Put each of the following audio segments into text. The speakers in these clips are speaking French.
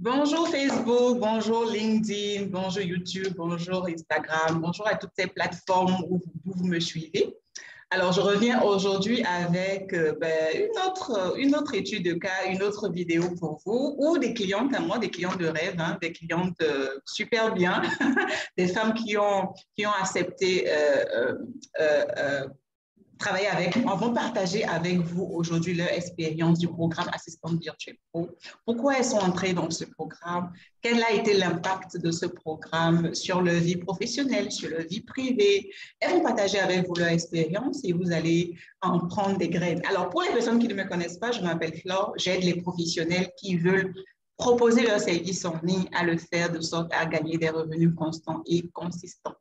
Bonjour Facebook, bonjour LinkedIn, bonjour YouTube, bonjour Instagram, bonjour à toutes ces plateformes où vous me suivez. Alors, je reviens aujourd'hui avec une autre étude de cas, une autre vidéo pour vous, ou des clientes à moi, des clientes de rêve, hein, des clientes super bien, des femmes qui ont accepté travailler avec nous, vont partager avec vous aujourd'hui leur expérience du programme Assistante Virtuelle Pro. Pourquoi elles sont entrées dans ce programme? Quel a été l'impact de ce programme sur leur vie professionnelle, sur leur vie privée? Elles vont partager avec vous leur expérience et vous allez en prendre des graines. Alors, pour les personnes qui ne me connaissent pas, je m'appelle Flore, j'aide les professionnels qui veulent proposer leur service en ligne à le faire de sorte à gagner des revenus constants et consistants.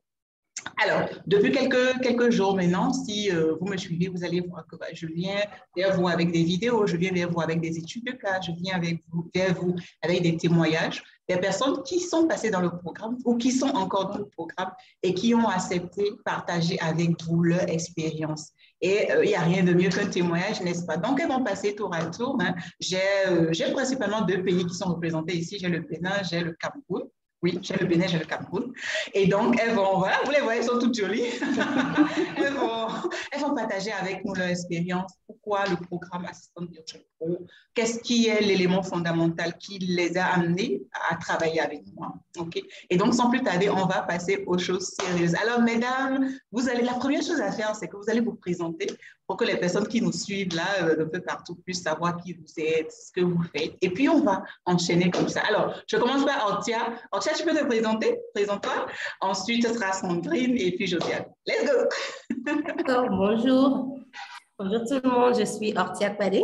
Alors, depuis quelques jours maintenant, si vous me suivez, vous allez voir que je viens vers vous avec des vidéos, je viens vers vous avec des études de cas, je viens vers vous avec des témoignages des personnes qui sont passées dans le programme ou qui sont encore dans le programme et qui ont accepté partager avec vous leur expérience. Et il n'y a rien de mieux qu'un témoignage, n'est-ce pas? Donc, elles vont passer tour à tour. Hein. J'ai principalement deux pays qui sont représentés ici. J'ai le Bénin, j'ai le Cameroun. Oui, j'ai le Bénin, j'ai le Cameroun. Et donc, elles vont, voilà, vous les voyez, elles sont toutes jolies. elles vont partager avec nous leur expérience. Pourquoi le programme Assistante Virtuelle Pro? Qu'est-ce qui est l'élément fondamental qui les a amenés à travailler avec moi? Okay? Et donc, sans plus tarder, on va passer aux choses sérieuses. Alors, mesdames, la première chose à faire, c'est que vous allez vous présenter pour que les personnes qui nous suivent là, un peu partout, puissent savoir qui vous êtes, ce que vous faites. Et puis, on va enchaîner comme ça. Alors, je commence par Ortia. Ortia, tu peux te présenter? Présente-toi. Ensuite, ce sera Sandrine et puis Josiane. Let's go! D'accord, bonjour. Bonjour tout le monde, je suis Ortia Kwadé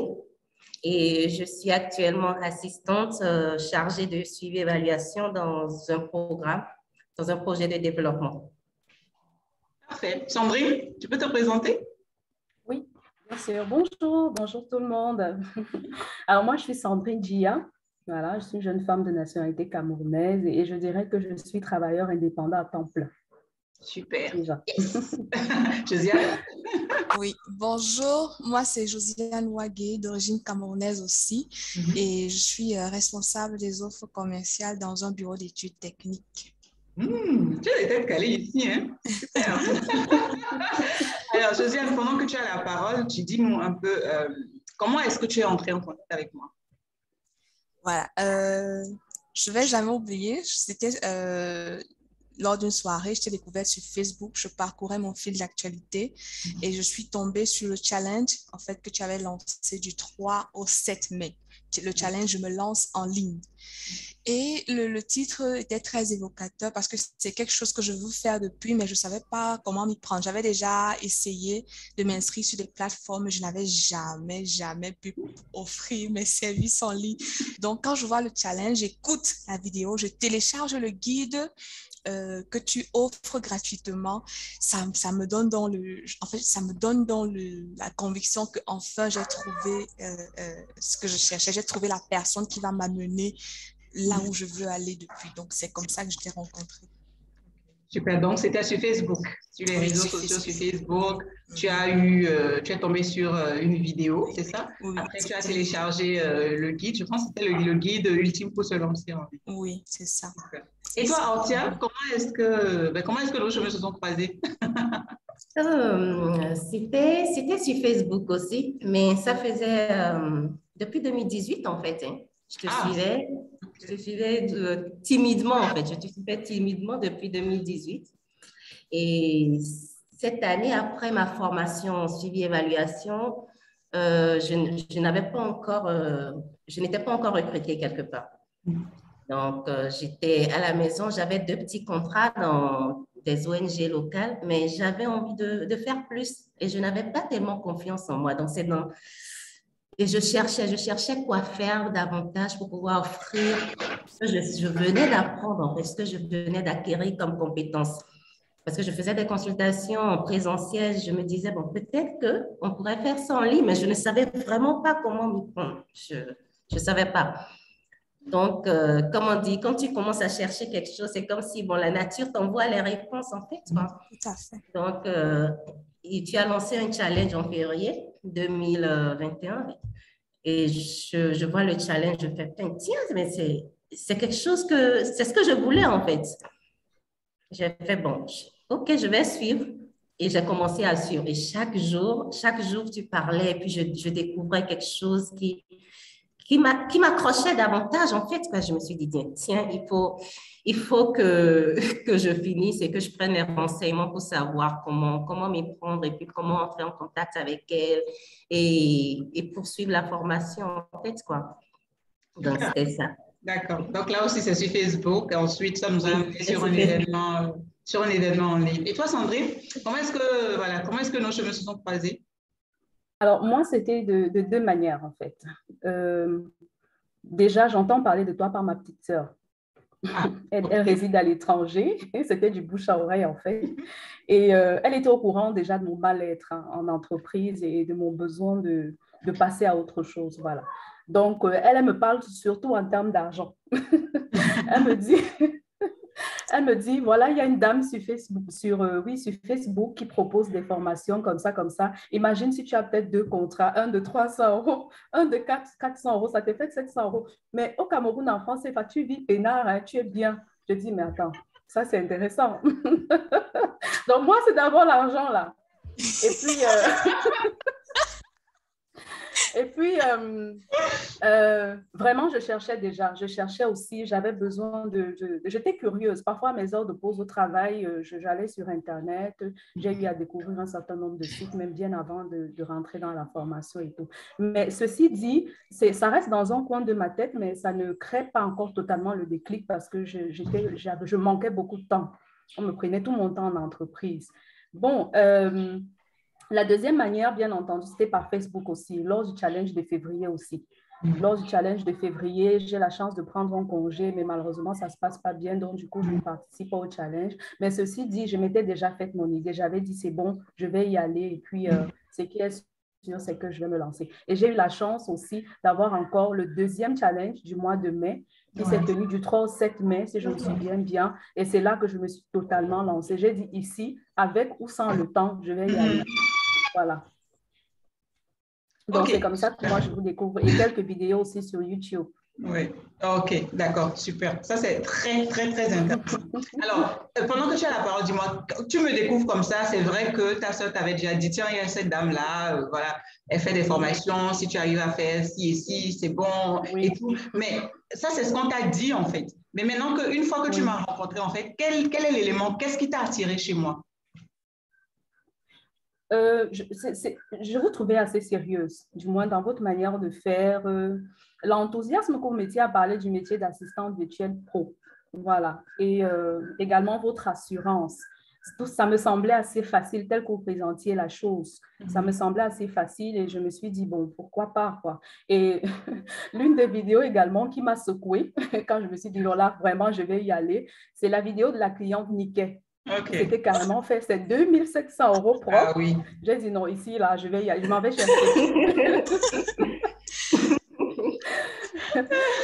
et je suis actuellement assistante chargée de suivi et évaluation dans un programme, dans un projet de développement. Parfait. Sandrine, tu peux te présenter? Oui, bien sûr. Bonjour tout le monde. Alors moi, je suis Sandrine Dia. Voilà, je suis une jeune femme de nationalité camerounaise et je dirais que je suis travailleur indépendant à temps plein. Super. Yes. Josiane? Oui, bonjour. Moi, c'est Josiane Ouagé, d'origine camerounaise aussi. Et je suis responsable des offres commerciales dans un bureau d'études techniques. Tu as des têtes calées ici, hein? Super. Alors, Josiane, pendant que tu as la parole, tu dis-nous un peu comment est-ce que tu es entrée en contact avec moi? Voilà. Je ne vais jamais oublier. C'était lors d'une soirée, je t'ai découverte sur Facebook. Je parcourais mon fil d'actualité et je suis tombée sur le challenge en fait, que tu avais lancé du 3 au 7 mai. Le challenge, je me lance en ligne. Et le titre était très évocateur parce que c'est quelque chose que je veux faire depuis, mais je ne savais pas comment m'y prendre. J'avais déjà essayé de m'inscrire sur des plateformes, je n'avais jamais pu offrir mes services en ligne. Donc, quand je vois le challenge, j'écoute la vidéo, je télécharge le guide que tu offres gratuitement, ça me donne la conviction que enfin j'ai trouvé ce que je cherchais, j'ai trouvé la personne qui va m'amener là où je veux aller depuis. Donc, c'est comme ça que je t'ai rencontrée. Super, donc c'était sur Facebook, sur les réseaux sociaux, sur Facebook. Tu es tombé sur une vidéo, c'est ça? Oui. Après, tu as téléchargé le guide, je pense que c'était le guide ultime pour se lancer en ligne. Oui, c'est ça. Super. Et toi, Ortia, comment est-ce que nos chemins se sont croisés? C'était sur Facebook aussi, mais ça faisait depuis 2018 en fait. Hein. Je te suivais timidement en fait. Je te suivais timidement depuis 2018. Et cette année, après ma formation en suivi-évaluation, je n'étais pas encore recrutée quelque part. Donc, j'étais à la maison, j'avais 2 petits contrats dans des ONG locales, mais j'avais envie de faire plus et je n'avais pas tellement confiance en moi. Donc, et je cherchais quoi faire davantage pour pouvoir offrir ce que je venais d'apprendre, en fait, ce que je venais d'acquérir comme compétences. Parce que je faisais des consultations en présentiel, je me disais, bon, peut-être qu'on pourrait faire ça en ligne, mais je ne savais vraiment pas comment m'y prendre. Je ne savais pas. Donc, comme on dit, quand tu commences à chercher quelque chose, c'est comme si la nature t'envoie les réponses, en fait. Tout à fait. Donc, tu as lancé un challenge en février 2021 et je vois le challenge, je fais, tiens, mais c'est quelque chose c'est ce que je voulais en fait. J'ai fait, bon, OK, je vais suivre. Et j'ai commencé à suivre. Et chaque jour, tu parlais, et puis je découvrais quelque chose qui m'accrochait davantage, en fait. Je me suis dit, tiens, il faut que je finisse et que je prenne mes renseignements pour savoir comment m'y prendre et puis comment entrer en contact avec elle et poursuivre la formation, en fait, quoi. Donc, c'était ça. D'accord. Donc là aussi, c'est sur Facebook. Ensuite, ça nous a amené sur un événement en ligne. Et toi, Sandrine, comment est-ce que nos chemins se sont croisés? Alors, moi, c'était de deux manières, en fait. Déjà, j'entends parler de toi par ma petite sœur. Ah, elle réside à l'étranger. C'était du bouche à oreille, en fait. Et elle était au courant déjà de mon mal-être en entreprise et de mon besoin de passer à autre chose. Voilà. Donc, elle me parle surtout en termes d'argent. Elle me dit, voilà, il y a une dame sur Facebook qui propose des formations comme ça, comme ça. Imagine si tu as peut-être 2 contrats, un de 300 €, un de 400 €, ça te fait 700 €. Mais au Cameroun, en France, tu vis peinard, hein, tu es bien. Je dis, mais attends, ça c'est intéressant. Donc, moi, c'est d'abord l'argent, là. Et puis... Et puis, vraiment, je cherchais aussi, j'avais besoin j'étais curieuse. Parfois, à mes heures de pause au travail, j'allais sur Internet, j'ai eu à découvrir un certain nombre de sites, même bien avant de rentrer dans la formation et tout. Mais ceci dit, ça reste dans un coin de ma tête, mais ça ne crée pas encore totalement le déclic parce que je manquais beaucoup de temps. On me prenait tout mon temps en entreprise. Bon, la deuxième manière, bien entendu, c'était par Facebook aussi, lors du challenge de février aussi. Lors du challenge de février, j'ai la chance de prendre un congé, mais malheureusement, ça ne se passe pas bien, donc du coup, je ne participe pas au challenge. Mais ceci dit, je m'étais déjà fait mon idée. J'avais dit, c'est bon, je vais y aller. Et puis, ce qui est sûr, c'est que je vais me lancer. Et j'ai eu la chance aussi d'avoir encore le deuxième challenge du mois de mai, qui s'est tenu du 3 au 7 mai, si je me souviens bien. Et c'est là que je me suis totalement lancée. J'ai dit, ici, avec ou sans le temps, je vais y aller. Voilà. Donc, c'est comme ça que moi, je vous découvre. Et quelques vidéos aussi sur YouTube. Oui, OK, d'accord, super. Ça, c'est très, très, très intéressant. Alors, pendant que tu as la parole, dis-moi, tu me découvres comme ça, c'est vrai que ta soeur t'avait déjà dit, tiens, il y a cette dame-là, voilà, elle fait des formations, si tu arrives à faire ci et ci, c'est bon, et tout. Mais ça, c'est ce qu'on t'a dit, en fait. Mais maintenant, une fois que tu m'as rencontré, en fait, quel est l'élément, qu'est-ce qui t'a attiré chez moi? Je vous trouvais assez sérieuse, du moins dans votre manière de faire. L'enthousiasme que vous mettiez à parler du métier d'assistante virtuelle pro. Voilà. Et également votre assurance. Ça me semblait assez facile, tel que vous présentiez la chose. Ça me semblait assez facile et je me suis dit, bon, pourquoi pas, quoi. Et l'une des vidéos également qui m'a secouée, quand je me suis dit, non, là, vraiment, je vais y aller, c'est la vidéo de la cliente Nikkei. Okay. C'était carrément fait, c'est 2700 € propres. Ah oui. J'ai dit non, ici, là, je vais y aller, je m'en vais chercher.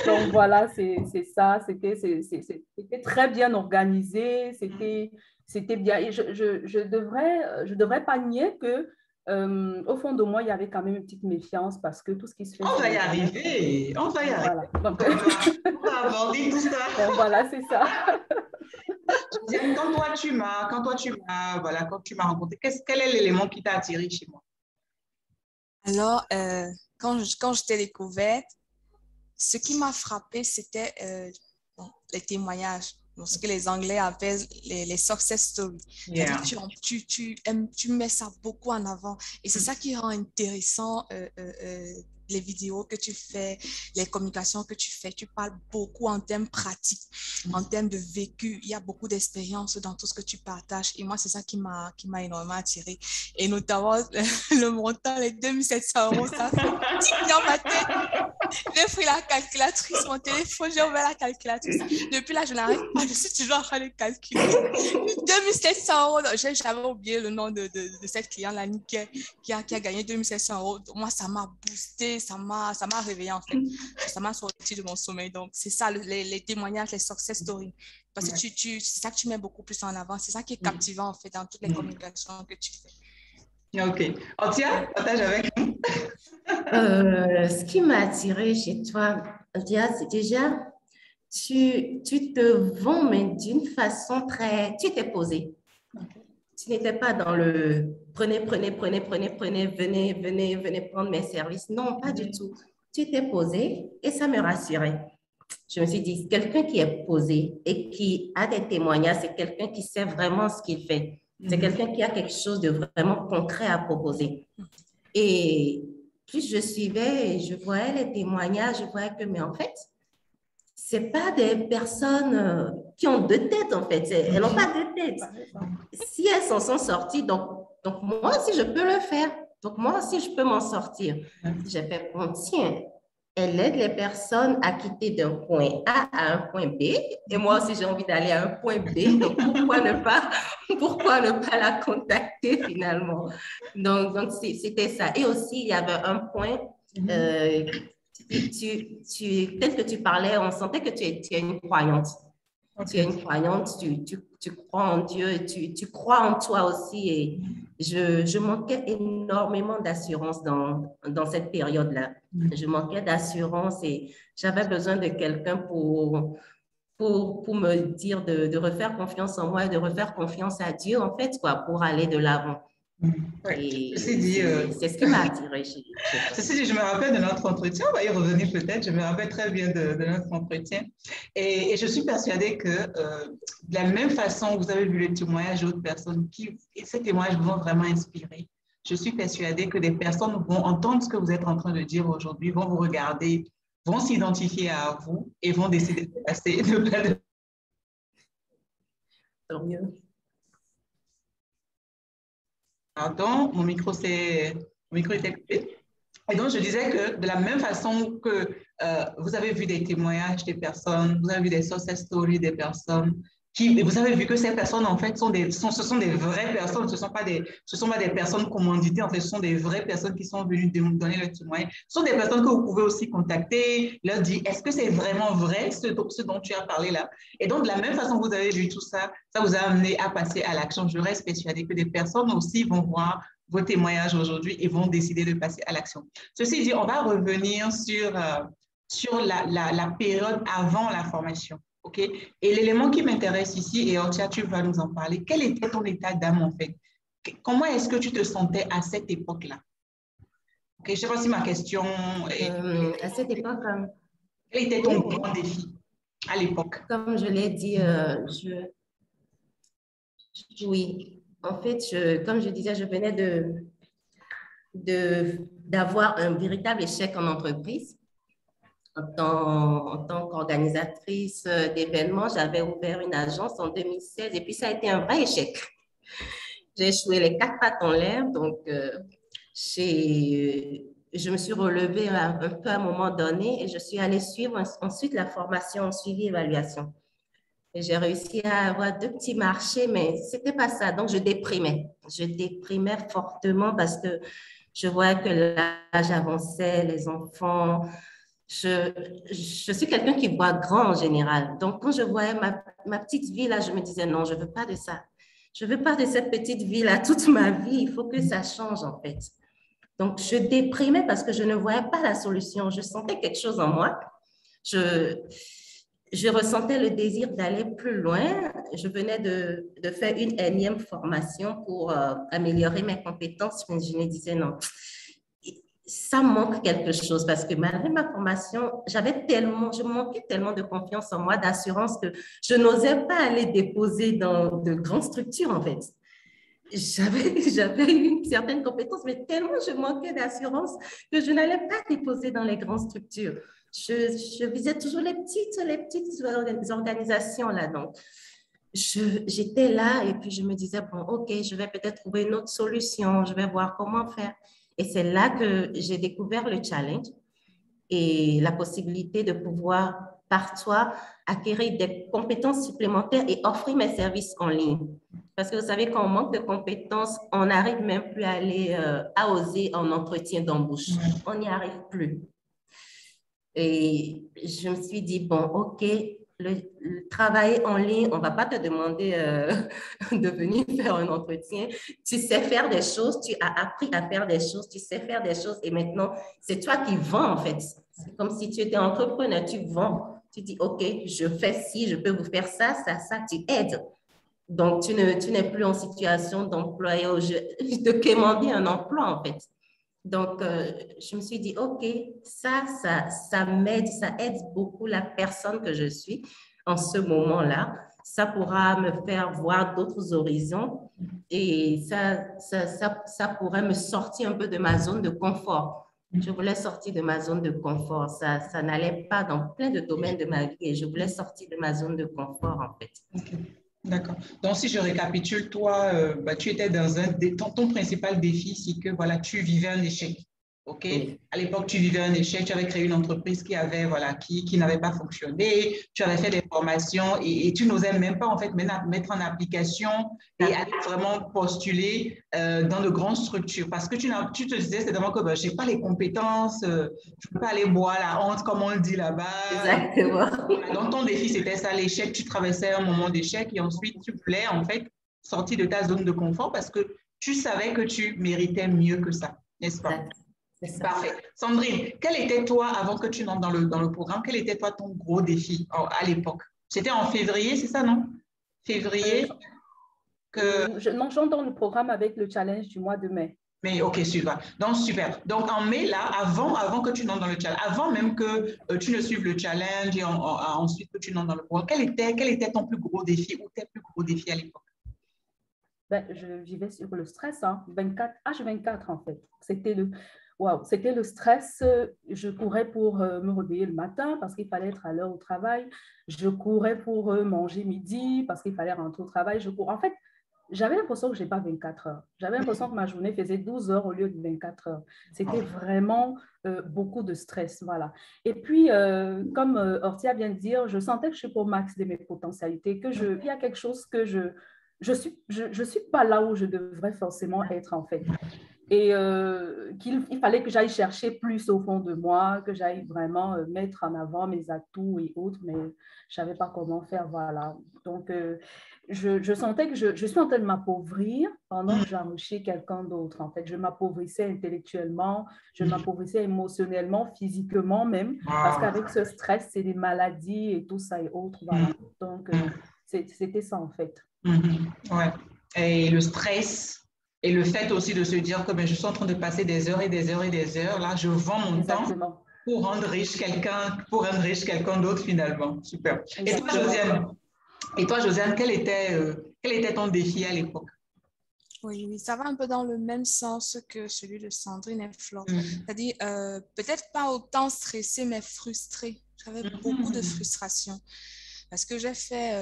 Donc voilà, c'est ça, c'était très bien organisé, c'était bien. Et je devrais pas nier que au fond de moi, il y avait quand même une petite méfiance parce que tout ce qui se fait... On va y arriver, on va y arriver. Voilà. Donc, on va aborder tout ça. Donc, voilà, c'est ça. Quand tu m'as rencontré, quel est l'élément qui t'a attiré chez moi? Alors, quand je t'ai découverte, ce qui m'a frappé, c'était les témoignages, ce que les Anglais appellent les success stories. Yeah. Tu mets ça beaucoup en avant et c'est ça qui rend intéressant les vidéos que tu fais, les communications que tu fais. Tu parles beaucoup en termes pratiques, en termes de vécu. Il y a beaucoup d'expérience dans tout ce que tu partages. Et moi, c'est ça qui m'a énormément attirée. Et notamment, le montant, les 2700 €, ça fait tic dans ma tête. J'ai pris la calculatrice, mon téléphone, j'ai ouvert la calculatrice. Depuis là, je n'arrive pas. Je suis toujours en train de calculer. 2700 €. J'avais oublié le nom de cette cliente, la Nikkei, qui a gagné 2700 €. Moi, ça m'a boosté. Ça m'a réveillée en fait. Ça m'a sorti de mon sommeil. Donc, c'est ça, les témoignages, les success stories. Parce que c'est ça que tu mets beaucoup plus en avant. C'est ça qui est captivant en fait dans toutes les communications que tu fais. OK. Antia, partage avec nous. Ce qui m'a attirée chez toi, Antia, c'est déjà, tu te vends, mais d'une façon très... Tu t'es posé. Tu n'étais pas dans le prenez, venez prendre mes services. Non, pas du tout. Tu t'es posé et ça me rassurait. Je me suis dit, quelqu'un qui est posé et qui a des témoignages, c'est quelqu'un qui sait vraiment ce qu'il fait. C'est quelqu'un qui a quelque chose de vraiment concret à proposer. Et plus je suivais et je voyais les témoignages, je voyais que, mais en fait, ce n'est pas des personnes qui ont deux têtes, en fait. Elles n'ont pas deux têtes. Si elles s'en sont sorties, donc moi aussi, je peux le faire. Donc, moi aussi, je peux m'en sortir. J'ai fait, bon, tiens, elle aide les personnes à quitter d'un point A à un point B. Et moi aussi, j'ai envie d'aller à un point B. Donc, pourquoi ne pas la contacter finalement? Donc c'était ça. Et aussi, il y avait un point, tel que tu parlais, on sentait que tu es une croyante. Okay. Tu es une croyante, tu crois en Dieu, tu crois en toi aussi. Et je manquais énormément d'assurance dans cette période-là. Je manquais d'assurance et j'avais besoin de quelqu'un pour me dire de refaire confiance en moi et de refaire confiance à Dieu, en fait, quoi, pour aller de l'avant. Ouais. C'est ce qui m'a attirée. Ceci dit, je me rappelle de notre entretien, on va y revenir peut-être, je me rappelle très bien de notre entretien. Et je suis persuadée que de la même façon, vous avez vu les témoignages d'autres personnes et ces témoignages vont vraiment inspirer. Je suis persuadée que des personnes vont entendre ce que vous êtes en train de dire aujourd'hui, vont vous regarder, vont s'identifier à vous et vont décider de passer de Tant mieux. Pardon, mon micro était coupé. Et donc, je disais que de la même façon que vous avez vu des témoignages des personnes, vous avez vu des success stories des personnes, vous avez vu que ces personnes, en fait, ce sont des vraies personnes, ce ne sont pas des personnes commanditées, en fait, ce sont des vraies personnes qui sont venues donner leur témoignage. Ce sont des personnes que vous pouvez aussi contacter, leur dire, est-ce que c'est vraiment vrai ce dont tu as parlé là? Et donc, de la même façon que vous avez vu tout ça, ça vous a amené à passer à l'action. Je reste persuadée que des personnes aussi vont voir vos témoignages aujourd'hui et vont décider de passer à l'action. Ceci dit, on va revenir sur la période avant la formation. OK? Et l'élément qui m'intéresse ici, et Ortia, tu vas nous en parler, quel était ton état d'âme en fait? Comment est-ce que tu te sentais à cette époque-là? OK, je ne sais pas si ma question est... à cette époque... quel était ton grand défi à l'époque? Comme je l'ai dit, oui, en fait, comme je disais, je venais d'avoir un véritable échec en entreprise. En tant qu'organisatrice d'événements, j'avais ouvert une agence en 2016 et puis ça a été un vrai échec. J'ai échoué les 4 pattes en l'air, donc je me suis relevée un peu à un moment donné et je suis allée suivre ensuite la formation en suivi-évaluation. Et j'ai réussi à avoir 2 petits marchés, mais ce n'était pas ça. Donc, je déprimais. Je déprimais fortement parce que je voyais que l'âge avançait, les enfants... Je suis quelqu'un qui voit grand en général. Donc, quand je voyais ma petite vie là, je me disais non, je ne veux pas de ça. Je ne veux pas de cette petite vie là toute ma vie. Il faut que ça change en fait. Donc, je déprimais parce que je ne voyais pas la solution. Je sentais quelque chose en moi. Je ressentais le désir d'aller plus loin. Je venais de faire une énième formation pour améliorer mes compétences. Mais je me disais non. Ça manque quelque chose parce que malgré ma formation, je manquais tellement de confiance en moi, d'assurance que je n'osais pas aller déposer dans de grandes structures en fait. J'avais une certaine compétence, mais tellement je manquais d'assurance que je n'allais pas déposer dans les grandes structures. Je visais toujours les petites organisations là. Donc, j'étais là et puis je me disais, bon, OK, je vais peut-être trouver une autre solution, je vais voir comment faire. Et c'est là que j'ai découvert le challenge et la possibilité de pouvoir, par toi, acquérir des compétences supplémentaires et offrir mes services en ligne. Parce que vous savez, quand on manque de compétences, on n'arrive même plus à aller à oser en entretien d'embauche. On n'y arrive plus. Et je me suis dit, bon, OK, le travail en ligne, on ne va pas te demander de venir faire un entretien. Tu sais faire des choses, tu as appris à faire des choses, tu sais faire des choses et maintenant, c'est toi qui vends en fait. C'est comme si tu étais entrepreneur, tu vends. Tu dis, OK, je fais ci, je peux vous faire ça, ça, ça, tu aides. Donc, tu n'es plus en situation d'employé, de quémander un emploi, en fait. Donc, je me suis dit, OK, ça m'aide, ça aide beaucoup la personne que je suis en ce moment-là. Ça pourra me faire voir d'autres horizons et ça pourrait me sortir un peu de ma zone de confort. Je voulais sortir de ma zone de confort. Ça n'allait pas dans plein de domaines de ma vie et je voulais sortir de ma zone de confort, en fait. OK. D'accord. Donc, si je récapitule, toi, tu étais dans ton principal défi, c'est que voilà, tu vivais un échec. OK? Oui. À l'époque, tu vivais un échec, tu avais créé une entreprise qui n'avait pas fonctionné, tu avais fait des formations et tu n'osais même pas en fait mettre en application et aller vraiment postuler dans de grandes structures parce que tu te disais c'est vraiment que je n'ai pas les compétences, je ne peux pas aller boire la honte comme on le dit là-bas. Exactement. Donc, ton défi, c'était ça, l'échec. Tu traversais un moment d'échec et ensuite, tu voulais en fait sortir de ta zone de confort parce que tu savais que tu méritais mieux que ça, n'est-ce pas? C'est ça. Parfait. Sandrine, quel était toi, avant que tu n'entres dans le programme, quel était toi ton gros défi à l'époque? C'était en février, c'est ça, non? Février Non, j'entre dans le programme avec le challenge du mois de mai. Mais OK, super. Donc, super. Donc, en mai, là, avant que tu n'entres dans le challenge, avant même que tu ne suives le challenge et ensuite que tu n'entres dans le programme, quel était ton plus gros défi ou tes plus gros défis à l'époque? Ben, je vivais sur le stress, hein, H24 en fait. C'était le stress. Je courais pour me réveiller le matin parce qu'il fallait être à l'heure au travail. Je courais pour manger midi parce qu'il fallait rentrer au travail. En fait, j'avais l'impression que je n'ai pas 24 heures. J'avais l'impression que ma journée faisait 12 heures au lieu de 24 heures. C'était vraiment beaucoup de stress. Voilà. Et puis, comme Ortia vient de dire, je sentais que je suis pas au max de mes potentialités, il y a quelque chose que je suis pas là où je devrais forcément être en fait. Et qu'il fallait que j'aille chercher plus au fond de moi, que j'aille vraiment mettre en avant mes atouts et autres, mais je savais pas comment faire, voilà. Donc, je sentais que je suis en train de m'appauvrir pendant que j'enrichis quelqu'un d'autre, en fait. Je m'appauvrissais intellectuellement, je m'appauvrissais émotionnellement, physiquement même, parce qu'avec ce stress, c'est des maladies et tout ça et autres, voilà. Donc, c'était ça, en fait. Ouais. Et le stress et le fait aussi de se dire que je suis en train de passer des heures et des heures et des heures, là, je vends mon Exactement. temps pour rendre riche quelqu'un d'autre finalement. Super. Exactement. Et toi, Josiane, quel était ton défi à l'époque? Oui, ça va un peu dans le même sens que celui de Sandrine et Flore. C'est-à-dire, peut-être pas autant stressée, mais frustrée. J'avais beaucoup de frustration parce que j'ai fait...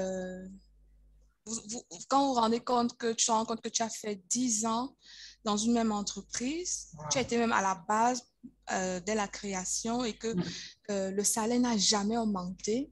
quand vous rendez compte que tu te rends compte que tu as fait 10 ans dans une même entreprise, tu as été même à la base dès la création et que le salaire n'a jamais augmenté.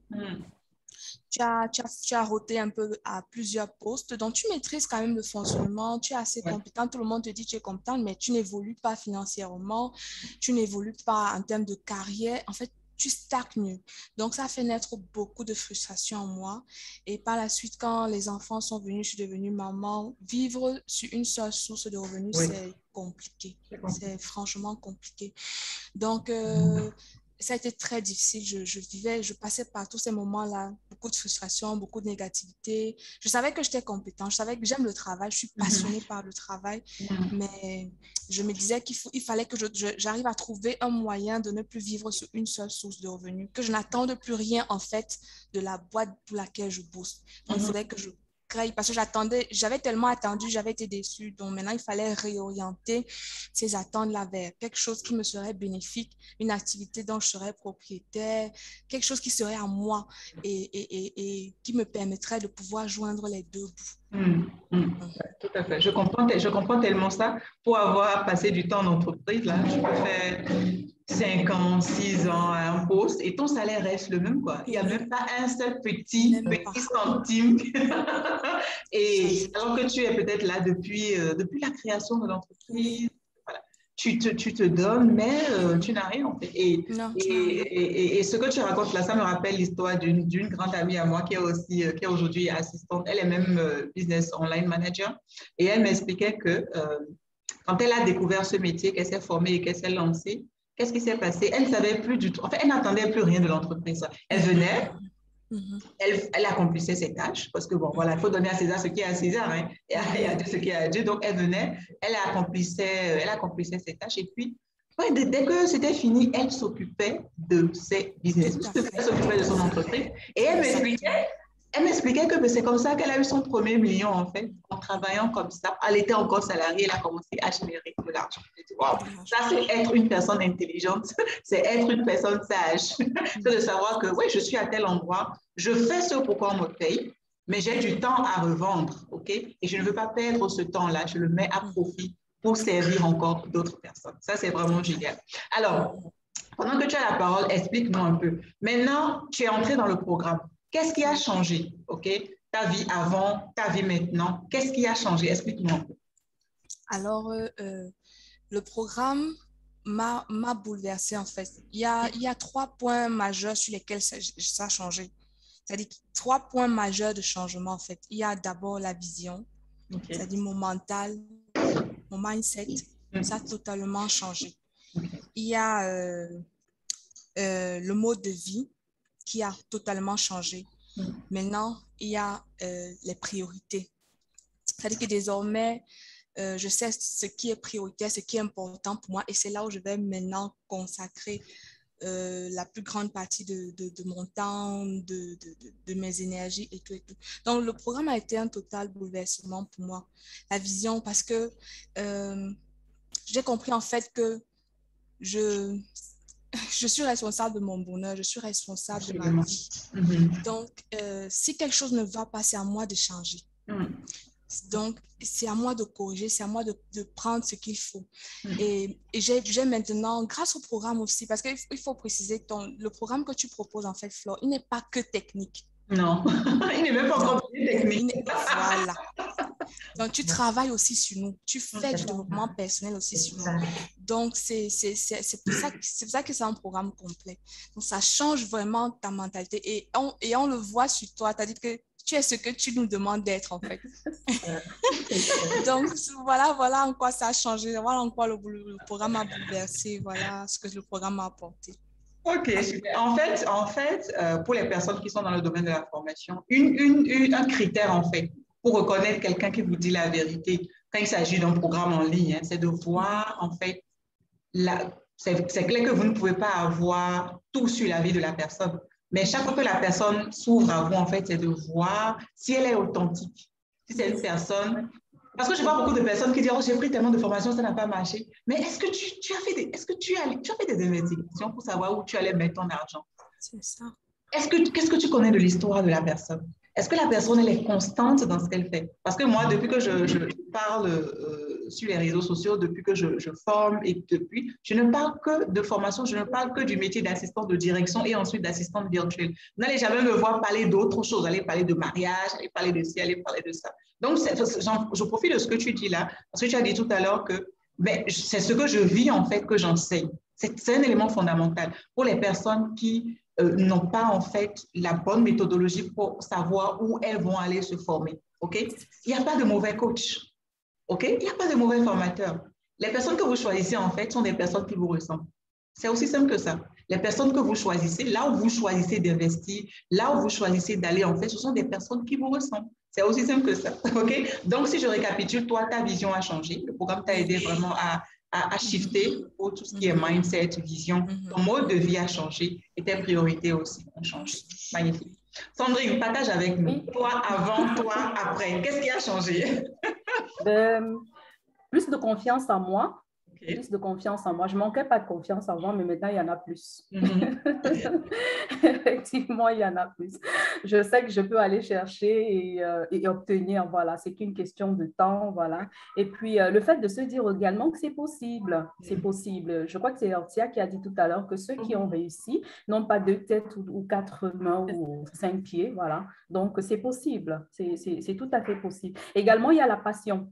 Tu as roté un peu à plusieurs postes, donc tu maîtrises quand même le fonctionnement, tu es assez compétent, tout le monde te dit que tu es compétent, mais tu n'évolues pas financièrement, tu n'évolues pas en termes de carrière. En fait, tu stagnes. Donc, ça a fait naître beaucoup de frustration en moi. Et par la suite, quand les enfants sont venus, je suis devenue maman. Vivre sur une seule source de revenus, c'est compliqué. C'est franchement compliqué. Donc, ça a été très difficile. Je passais par tous ces moments-là, beaucoup de frustration, beaucoup de négativité. Je savais que j'étais compétente, je savais que j'aime le travail, je suis passionnée par le travail, mais je me disais qu'il fallait que j'arrive à trouver un moyen de ne plus vivre sur une seule source de revenus, que je n'attende plus rien en fait de la boîte pour laquelle je bosse. Donc, il faudrait que je parce que j'avais tellement attendu, j'avais été déçue. Donc maintenant, il fallait réorienter ces attentes-là vers quelque chose qui me serait bénéfique, une activité dont je serais propriétaire, quelque chose qui serait à moi et qui me permettrait de pouvoir joindre les deux bouts. Tout à fait. Je comprends tellement ça. Pour avoir passé du temps en entreprise, là, je peux faire 5 ans, 6 ans à un poste et ton salaire reste le même, quoi. Il n'y a même pas un seul petit centime. Et alors que tu es peut-être là depuis la création de l'entreprise, voilà. Tu te donnes, mais tu n'as rien en fait. Et ce que tu racontes là, ça me rappelle l'histoire d'une grande amie à moi qui est aujourd'hui assistante. Elle est même business online manager. Et elle m'expliquait que quand elle a découvert ce métier, qu'elle s'est formée et qu'elle s'est lancée, qu'est-ce qui s'est passé? Elle ne savait plus du tout. En fait, elle n'attendait plus rien de l'entreprise. Elle venait, elle accomplissait ses tâches, parce que bon, voilà, il faut donner à César ce qui est à César, hein, et à Dieu ce qui est à Dieu. Donc, elle venait, elle accomplissait ses tâches, et puis, ouais, dès que c'était fini, elle s'occupait de ses business, elle s'occupait de son entreprise, et elle m'expliquait que c'est comme ça qu'elle a eu son premier million, en fait, en travaillant comme ça. Elle était encore salariée, elle a commencé à générer de l'argent. Wow, ça, c'est être une personne intelligente, c'est être une personne sage. C'est de savoir que, oui, je suis à tel endroit, je fais ce pourquoi on me paye, mais j'ai du temps à revendre, OK? Et je ne veux pas perdre ce temps-là, je le mets à profit pour servir encore d'autres personnes. Ça, c'est vraiment génial. Alors, pendant que tu as la parole, explique-moi un peu. Maintenant, tu es entré dans le programme. Qu'est-ce qui a changé, OK? Ta vie avant, ta vie maintenant, qu'est-ce qui a changé? Explique-moi un peu. Alors, le programme m'a bouleversée en fait. Il y a 3 points majeurs sur lesquels ça a changé. C'est-à-dire 3 points majeurs de changement en fait. Il y a d'abord la vision, c'est-à-dire mon mental, mon mindset, ça a totalement changé. Il y a le mode de vie qui a totalement changé. Maintenant, il y a les priorités. C'est-à-dire que désormais, je sais ce qui est prioritaire, ce qui est important pour moi et c'est là où je vais maintenant consacrer la plus grande partie de mon temps, de mes énergies et tout et tout. Donc, le programme a été un total bouleversement pour moi. La vision, parce que j'ai compris en fait que je suis responsable de mon bonheur, je suis responsable de ma vie. Donc, si quelque chose ne va pas, c'est à moi de changer. Donc, c'est à moi de corriger, c'est à moi de prendre ce qu'il faut. Et j'ai maintenant, grâce au programme aussi, parce qu'il faut préciser, le programme que tu proposes, en fait, Flore, il n'est pas que technique. Non, il n'est même pas encore technique. Voilà. Donc, tu travailles aussi sur nous. Tu fais du développement personnel aussi sur nous. Donc, c'est pour ça que c'est un programme complet. Donc, ça change vraiment ta mentalité. Et on le voit sur toi. Tu as dit que tu es ce que tu nous demandes d'être, en fait. Donc, voilà en quoi ça a changé. Voilà en quoi le programme a bouleversé. Voilà ce que le programme a apporté. OK, super. En fait, pour les personnes qui sont dans le domaine de la formation, un critère, en fait, pour reconnaître quelqu'un qui vous dit la vérité, quand il s'agit d'un programme en ligne, hein, c'est de voir, en fait, c'est clair que vous ne pouvez pas avoir tout sur la vie de la personne. Mais chaque fois que la personne s'ouvre à vous, en fait, c'est de voir si elle est authentique. Si c'est une personne... Parce que je vois beaucoup de personnes qui disent « Oh, j'ai pris tellement de formations, ça n'a pas marché. » Mais est-ce que tu as fait des investigations pour savoir où tu allais mettre ton argent? C'est ça. Qu'est-ce que tu connais de l'histoire de la personne? Est-ce que la personne, elle est constante dans ce qu'elle fait? Parce que moi, depuis que je parle sur les réseaux sociaux, depuis que je forme et depuis, je ne parle que de formation, je ne parle que du métier d'assistante de direction et ensuite d'assistante virtuelle. Vous n'allez jamais me voir parler d'autre chose, allez parler de mariage, allez parler de ci, allez parler de ça. Donc, je profite de ce que tu dis là, parce que tu as dit tout à l'heure que c'est ce que je vis en fait que j'enseigne. C'est un élément fondamental pour les personnes qui n'ont pas en fait la bonne méthodologie pour savoir où elles vont aller se former. OK? Il n'y a pas de mauvais coach. OK? Il n'y a pas de mauvais formateur. Les personnes que vous choisissez en fait sont des personnes qui vous ressemblent. C'est aussi simple que ça. Les personnes que vous choisissez, là où vous choisissez d'investir, là où vous choisissez d'aller en fait, ce sont des personnes qui vous ressemblent. C'est aussi simple que ça. OK? Donc, si je récapitule, toi, ta vision a changé. Le programme t'a aidé vraiment à shifter pour tout ce qui est mindset, vision. Ton mode de vie a changé et tes priorités aussi ont changé. Magnifique. Sandrine, partage avec nous. Toi avant, toi après. Qu'est-ce qui a changé? Plus de confiance en moi. Okay. Plus de confiance en moi. Je ne manquais pas de confiance avant, mais maintenant, il y en a plus. Effectivement, il y en a plus. Je sais que je peux aller chercher et obtenir, voilà, c'est qu'une question de temps, voilà. Et puis, le fait de se dire également que c'est possible, c'est possible. Je crois que c'est Ortia qui a dit tout à l'heure que ceux qui ont réussi n'ont pas 2 têtes ou 4 mains ou 5 pieds, voilà. Donc, c'est possible, c'est tout à fait possible. Également, il y a la passion.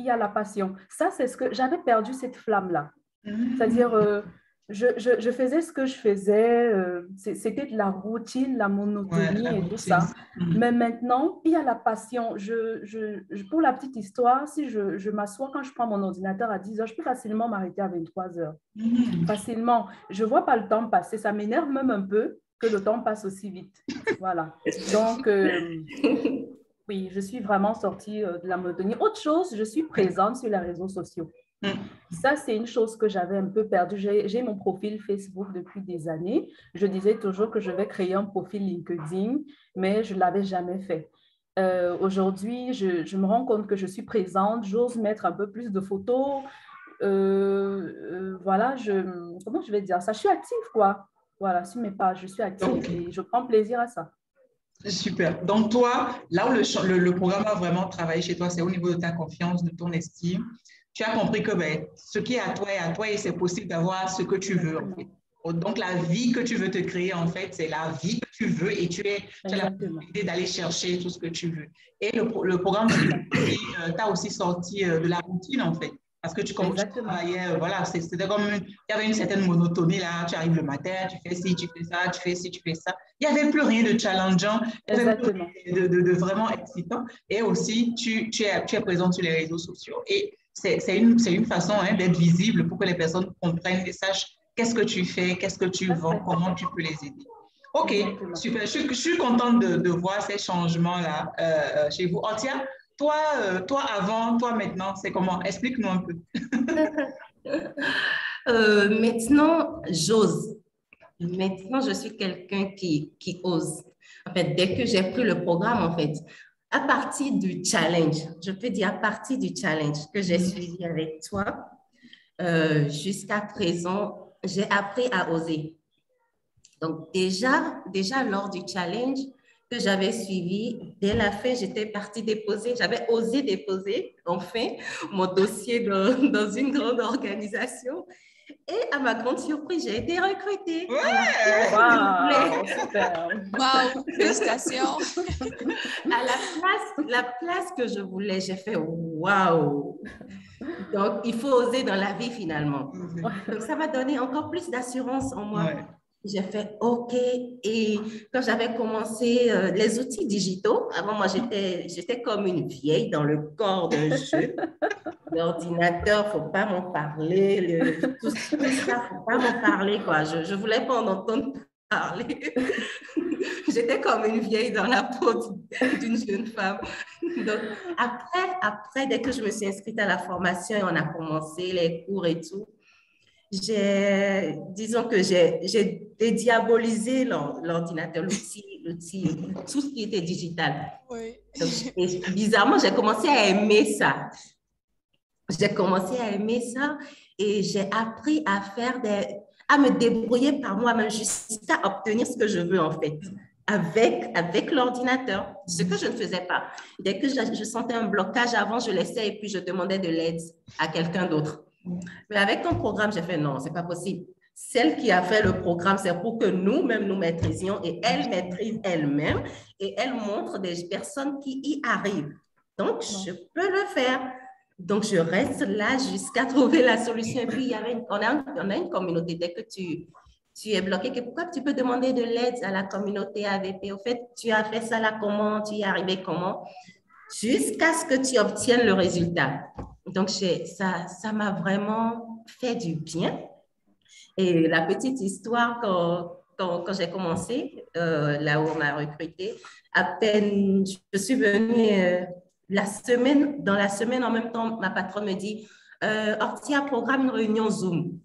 Il y a la passion. Ça, c'est ce que j'avais perdu, cette flamme-là. C'est-à-dire, je faisais ce que je faisais, c'était de la routine, la monotonie la et routine. tout ça. Mais maintenant, il y a la passion. Pour la petite histoire, si je m'assois quand je prends mon ordinateur à 10 heures, je peux facilement m'arrêter à 23 heures. Facilement. Je ne vois pas le temps passer. Ça m'énerve même un peu que le temps passe aussi vite. Voilà. Donc, oui, je suis vraiment sortie de la monotonie. Autre chose, je suis présente sur les réseaux sociaux. Ça, c'est une chose que j'avais un peu perdue. J'ai mon profil Facebook depuis des années. Je disais toujours que je vais créer un profil LinkedIn, mais je ne l'avais jamais fait. Aujourd'hui, je me rends compte que je suis présente. J'ose mettre un peu plus de photos. Voilà, comment je vais dire ça? Je suis active, quoi. Voilà, sur mes pages, je suis active et je prends plaisir à ça. Super. Donc, toi, là où le programme a vraiment travaillé chez toi, c'est au niveau de ta confiance, de ton estime. Tu as compris que ce qui est à toi et c'est possible d'avoir ce que tu veux. En fait. Donc, la vie que tu veux te créer, en fait, c'est la vie que tu veux et tu as la possibilité d'aller chercher tout ce que tu veux. Et le programme t'a aussi sorti de la routine, en fait. Parce que tu travaillais, voilà, c'était comme il y avait une certaine monotonie là. Tu arrives le matin, tu fais ci, tu fais ça, tu fais ci, tu fais ça. Il n'y avait plus rien de challengeant, de vraiment excitant. Et aussi, tu es présent sur les réseaux sociaux. Et c'est une façon d'être visible pour que les personnes comprennent et sachent qu'est-ce que tu fais, qu'est-ce que tu vends, comment tu peux les aider. OK, super. Je suis contente de voir ces changements-là chez vous. Ortia, toi avant, toi maintenant, c'est comment? Explique-nous un peu. Maintenant, j'ose. Maintenant, je suis quelqu'un qui ose. En fait, dès que j'ai pris le programme, en fait, à partir du challenge, je peux dire à partir du challenge que j'ai suivi avec toi, jusqu'à présent, j'ai appris à oser. Donc, déjà lors du challenge que j'avais suivi, dès la fin, j'étais partie déposer, j'avais osé déposer, enfin, mon dossier dans une grande organisation. Et à ma grande surprise, j'ai été recrutée. Ouais! Wow, super! Wow, félicitations! À la place que je voulais, j'ai fait wow! Donc, il faut oser dans la vie finalement. Donc, ça m'a donné encore plus d'assurance en moi. Ouais. J'ai fait OK. Et quand j'avais commencé les outils digitaux, avant moi, j'étais comme une vieille dans le corps d'un jeu. L'ordinateur, il ne faut pas m'en parler. Tout ça, il ne faut pas m'en parler, quoi. Je ne voulais pas en entendre parler. J'étais comme une vieille dans la peau d'une jeune femme. Donc, après, dès que je me suis inscrite à la formation et on a commencé les cours et tout, disons que j'ai dédiabolisé l'ordinateur, l'outil, tout ce qui était digital. Oui. Donc, et bizarrement, j'ai commencé à aimer ça. Et j'ai appris à me débrouiller par moi-même jusqu'à obtenir ce que je veux en fait, avec l'ordinateur, ce que je ne faisais pas. Dès que je sentais un blocage avant, je laissais et puis je demandais de l'aide à quelqu'un d'autre. Mais avec ton programme, j'ai fait non, c'est pas possible. Celle qui a fait le programme, c'est pour que nous-mêmes nous maîtrisions et elle maîtrise elle-même et elle montre des personnes qui y arrivent. Donc, je peux le faire. Donc, je reste là jusqu'à trouver la solution. Et puis, on a une communauté. Dès que tu es bloqué, pourquoi tu peux demander de l'aide à la communauté AVP? Au fait, tu as fait ça là, comment? Tu y es arrivé comment? Jusqu'à ce que tu obtiennes le résultat. Donc, ça m'a vraiment fait du bien. Et la petite histoire, quand j'ai commencé, là où on m'a recruté, à peine je suis venue dans la semaine, en même temps, ma patronne me dit Ortia programme une réunion Zoom.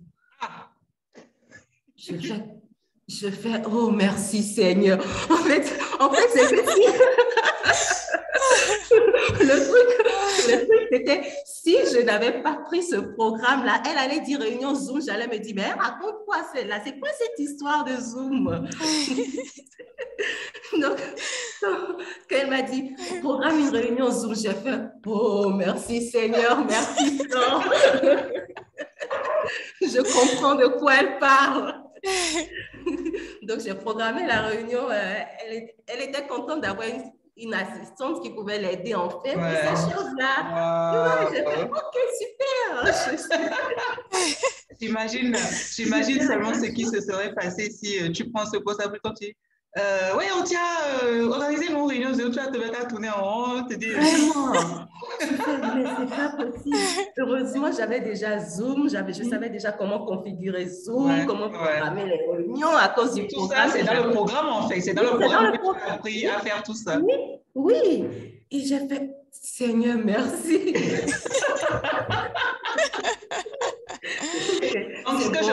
Je fais oh merci Seigneur. En fait c'est le truc, c'était, si je n'avais pas pris ce programme-là, elle allait dire réunion Zoom, j'allais me dire, mais raconte-moi celle-là, c'est quoi cette histoire de Zoom? Donc, quand elle m'a dit, programme une réunion Zoom, j'ai fait, oh, merci Seigneur, merci Seigneur. Je comprends de quoi elle parle. Donc, j'ai programmé la réunion, elle était contente d'avoir une assistante qui pouvait l'aider en fait, ces choses-là. Wow. J'ai fait, OK, super. J'imagine seulement ce qui se serait passé si tu prends ce poste après quand tu dis oui, on tient organiser une réunion, tu vas te mettre à tourner en rond, te dire. Vraiment. Mais c'est pas possible. Heureusement, j'avais déjà Zoom, je savais déjà comment configurer Zoom, comment programmer les réunions à cause du tout programme. Ça, c'est dans le programme en fait. C'est dans le programme que tu as appris à faire tout ça. Oui, oui. Et j'ai fait, Seigneur, merci. Donc, ce que je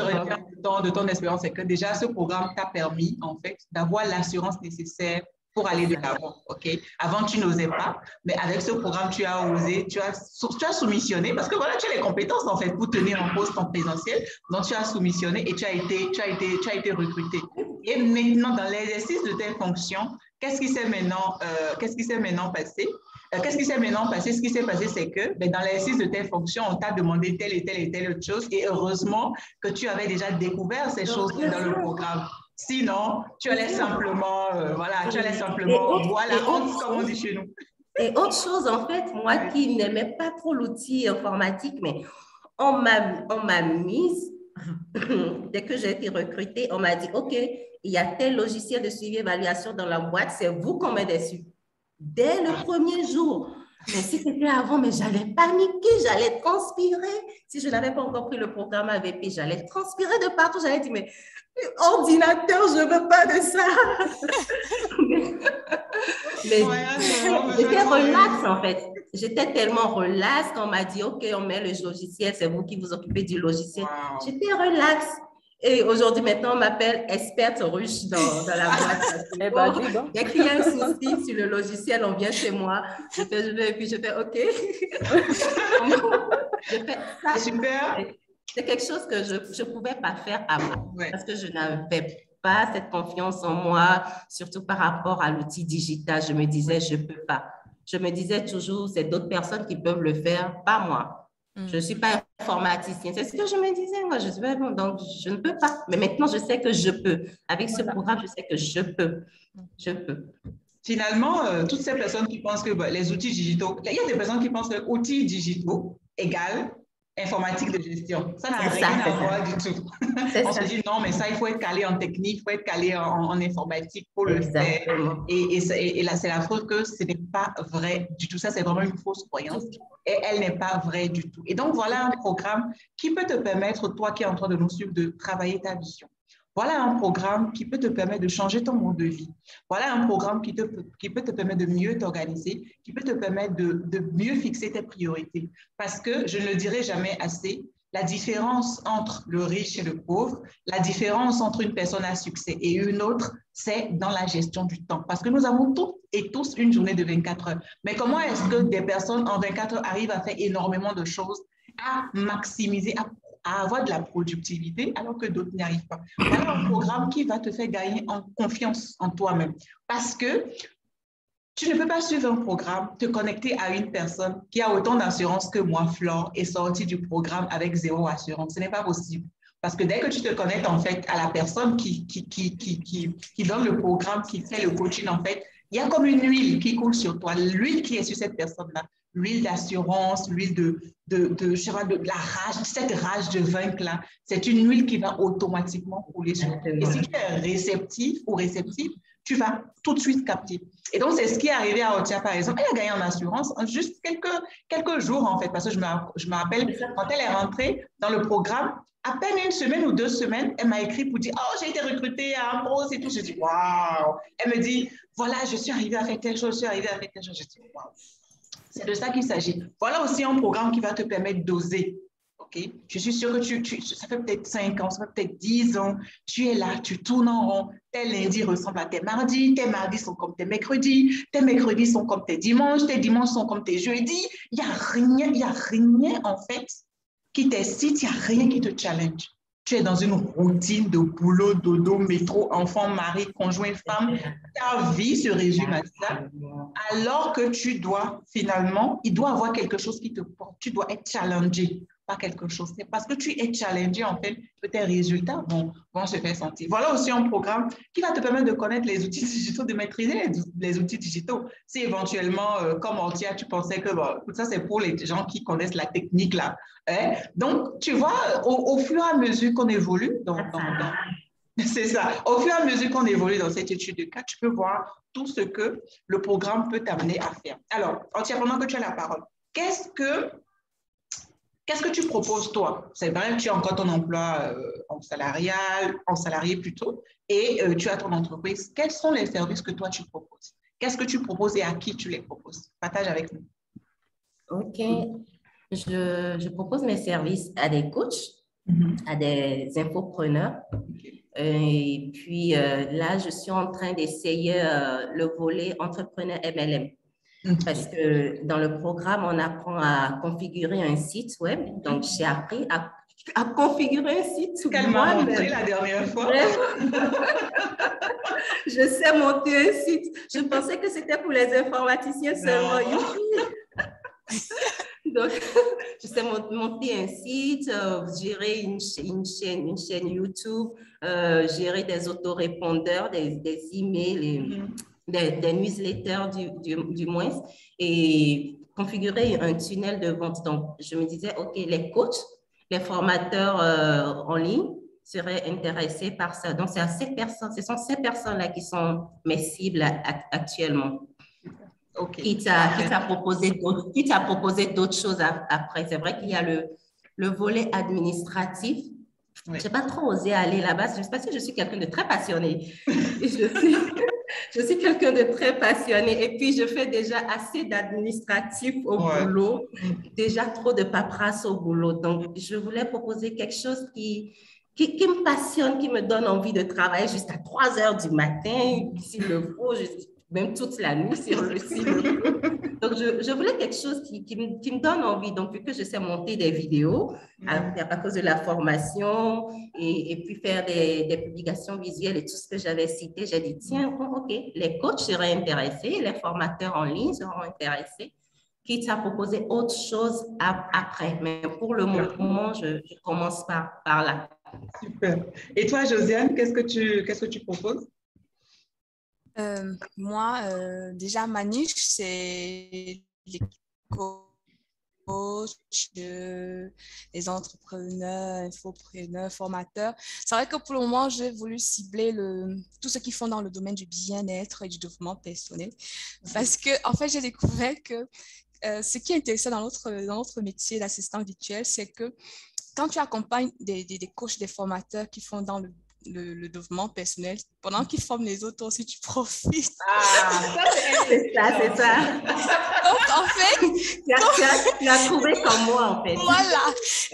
retiens de ton expérience, c'est que déjà, ce programme t'a permis, en fait, d'avoir l'assurance nécessaire pour aller de l'avant, OK? Avant, tu n'osais pas, mais avec ce programme, tu as osé, tu as soumissionné, parce que voilà, tu as les compétences, en fait, pour tenir un poste en présentiel. Donc, tu as soumissionné et tu as été recruté. Et maintenant, dans l'exercice de tes fonctions, qu'est-ce qui s'est maintenant passé? Qu'est-ce qui s'est maintenant passé? Ce qui s'est passé, c'est que dans l'exercice de tes fonctions, on t'a demandé telle et telle et telle autre chose. Et heureusement que tu avais déjà découvert ces choses dans le programme. Sinon, tu allais simplement, comme on dit chez nous. Et autre chose, en fait, moi qui n'aimais pas trop l'outil informatique, mais on m'a mise, dès que j'ai été recrutée, on m'a dit, OK, il y a tel logiciel de suivi évaluation dans la boîte, c'est vous qu'on met dessus. Dès le premier jour. Mais si c'était avant, mais j'allais paniquer, j'allais transpirer. Si je n'avais pas encore pris le programme AVP, j'allais transpirer de partout. J'allais dire, mais ordinateur, je ne veux pas de ça. Mais j'étais relax, en fait. J'étais tellement relax qu'on m'a dit, OK, on met le logiciel, c'est vous qui vous occupez du logiciel. Wow. J'étais relax. Et aujourd'hui, maintenant, on m'appelle experte ruche dans la boîte. Dès qu'il y a un souci sur le logiciel, on vient chez moi. Je fais OK. Je fais ça. Super. C'est quelque chose que je ne pouvais pas faire avant parce que je n'avais pas cette confiance en moi, surtout par rapport à l'outil digital. Je me disais, je ne peux pas. Je me disais toujours, c'est d'autres personnes qui peuvent le faire, pas moi. Je ne suis pas informaticien. C'est ce que je me disais. Moi, je suis bon, donc je ne peux pas. Mais maintenant, je sais que je peux. Avec ce programme, je sais que je peux. Je peux. Finalement, toutes ces personnes qui pensent que les outils digitaux, il y a des personnes qui pensent que outils digitaux égale informatique de gestion. Ça n'a rien à voir du tout. On se dit non, mais ça, il faut être calé en technique, il faut être calé en informatique pour le faire. Et là, c'est la faute que ce n'est pas vrai du tout. Ça, c'est vraiment une fausse croyance. Et elle n'est pas vraie du tout. Et donc, voilà un programme qui peut te permettre, toi qui es en train de nous suivre, de travailler ta vision. Voilà un programme qui peut te permettre de changer ton mode de vie. Voilà un programme qui peut te permettre de mieux t'organiser, qui peut te permettre de mieux fixer tes priorités. Parce que, je ne le dirai jamais assez, la différence entre le riche et le pauvre, la différence entre une personne à succès et une autre, c'est dans la gestion du temps. Parce que nous avons toutes et tous une journée de 24 heures. Mais comment est-ce que des personnes en 24 heures arrivent à faire énormément de choses, à maximiser, à avoir de la productivité alors que d'autres n'y arrivent pas? Voilà un programme qui va te faire gagner en confiance en toi-même. Parce que tu ne peux pas suivre un programme, te connecter à une personne qui a autant d'assurance que moi, Flore, est sortie du programme avec 0 assurance. Ce n'est pas possible. Parce que dès que tu te connectes en fait à la personne qui donne le programme, qui fait le coaching, en fait, il y a comme une huile qui coule sur toi, l'huile qui est sur cette personne-là, l'huile d'assurance, l'huile de la rage, cette rage de vaincre là, c'est une huile qui va automatiquement couler sur toi. Et si tu es réceptif ou réceptive, tu vas tout de suite capter. Et donc, c'est ce qui est arrivé à Otia, par exemple. Elle a gagné en assurance en juste quelques jours, en fait, parce que je me rappelle, quand elle est rentrée dans le programme, à peine une semaine ou 2 semaines, elle m'a écrit pour dire « Oh, j'ai été recrutée à Ambrose et tout. » Je dis « Waouh !» Elle me dit « Voilà, je suis arrivée à faire telle chose, je suis arrivée à faire telle chose. » Je dis « Waouh !» C'est de ça qu'il s'agit. Voilà aussi un programme qui va te permettre d'oser. Okay? Je suis sûre que ça fait peut-être 5 ans, ça fait peut-être 10 ans, tu es là, tu tournes en rond, tes lundis ressemblent à tes mardis sont comme tes mercredis sont comme tes dimanches sont comme tes jeudis. Il n'y a rien en fait qui t'excite, il n'y a rien qui te challenge. Tu es dans une routine de boulot, dodo, métro, enfant, mari, conjoint, femme. Ta vie se résume à ça. Alors que tu dois, finalement, il doit y avoir quelque chose qui te porte. Tu dois être challengé par quelque chose. C'est parce que tu es challengé, en fait, que tes résultats vont se faire sentir. Voilà aussi un programme qui va te permettre de connaître les outils digitaux, de maîtriser les outils digitaux. Si éventuellement, comme Ortia, tu pensais que bon, ça, c'est pour les gens qui connaissent la technique, là. Hein? Donc, tu vois, au fur et à mesure qu'on évolue c'est ça. Au fur et à mesure qu'on évolue dans cette étude de cas, tu peux voir tout ce que le programme peut t'amener à faire. Alors, Ortia, pendant que tu as la parole, qu'est-ce que tu proposes, toi? C'est vrai que tu as encore ton emploi en salarié plutôt, et tu as ton entreprise. Quels sont les services que toi, tu proposes? Qu'est-ce que tu proposes et à qui tu les proposes? Partage avec nous. OK. Je propose mes services à des coachs, à des infopreneurs. Et puis là, je suis en train d'essayer le volet entrepreneur MLM. Parce que dans le programme, on apprend à configurer un site web. Donc, j'ai appris à configurer un site web. Qu'elle m'a montré la dernière fois. Je sais monter un site. Je pensais que c'était pour les informaticiens seulement. Donc, je sais monter un site, gérer une chaîne YouTube, gérer des autorépondeurs, des emails, des newsletters du moins, et configurer un tunnel de vente. Donc, je me disais, OK, les coachs, les formateurs en ligne seraient intéressés par ça. Donc, ce sont ces personnes-là qui sont mes cibles actuellement. Okay. Qui t'a proposé d'autres choses après. C'est vrai qu'il y a le volet administratif. Oui. Je n'ai pas trop osé aller là-bas parce que je suis quelqu'un de très passionné. Je suis quelqu'un de très passionné et puis je fais déjà assez d'administratif au boulot, déjà trop de paperasse au boulot. Donc, je voulais proposer quelque chose qui me passionne, qui me donne envie de travailler jusqu'à 3 heures du matin, s'il le faut, même toute la nuit, s'il le faut. Donc, je voulais quelque chose qui me donne envie. Donc, vu que je sais monter des vidéos à cause de la formation et puis faire des publications visuelles et tout ce que j'avais cité, j'ai dit, tiens, OK, les coachs seraient intéressés, les formateurs en ligne seront intéressés, quitte à proposer autre chose après. Mais pour le moment, je commence par là. Super. Et toi, Josiane, qu'est-ce que tu proposes? Moi, déjà, ma niche, c'est les coachs, les entrepreneurs, infopreneurs, formateurs. C'est vrai que pour le moment, j'ai voulu cibler tout ce qu'ils font dans le domaine du bien-être et du développement personnel. Parce que, en fait, j'ai découvert que ce qui est intéressant dans notre métier d'assistant virtuel, c'est que quand tu accompagnes des coachs, des formateurs qui font dans le développement personnel, pendant qu'ils forment les autres aussi, tu profites. Ah, c'est ça. Donc, en fait... tu as trouvé comme moi, en fait. Voilà.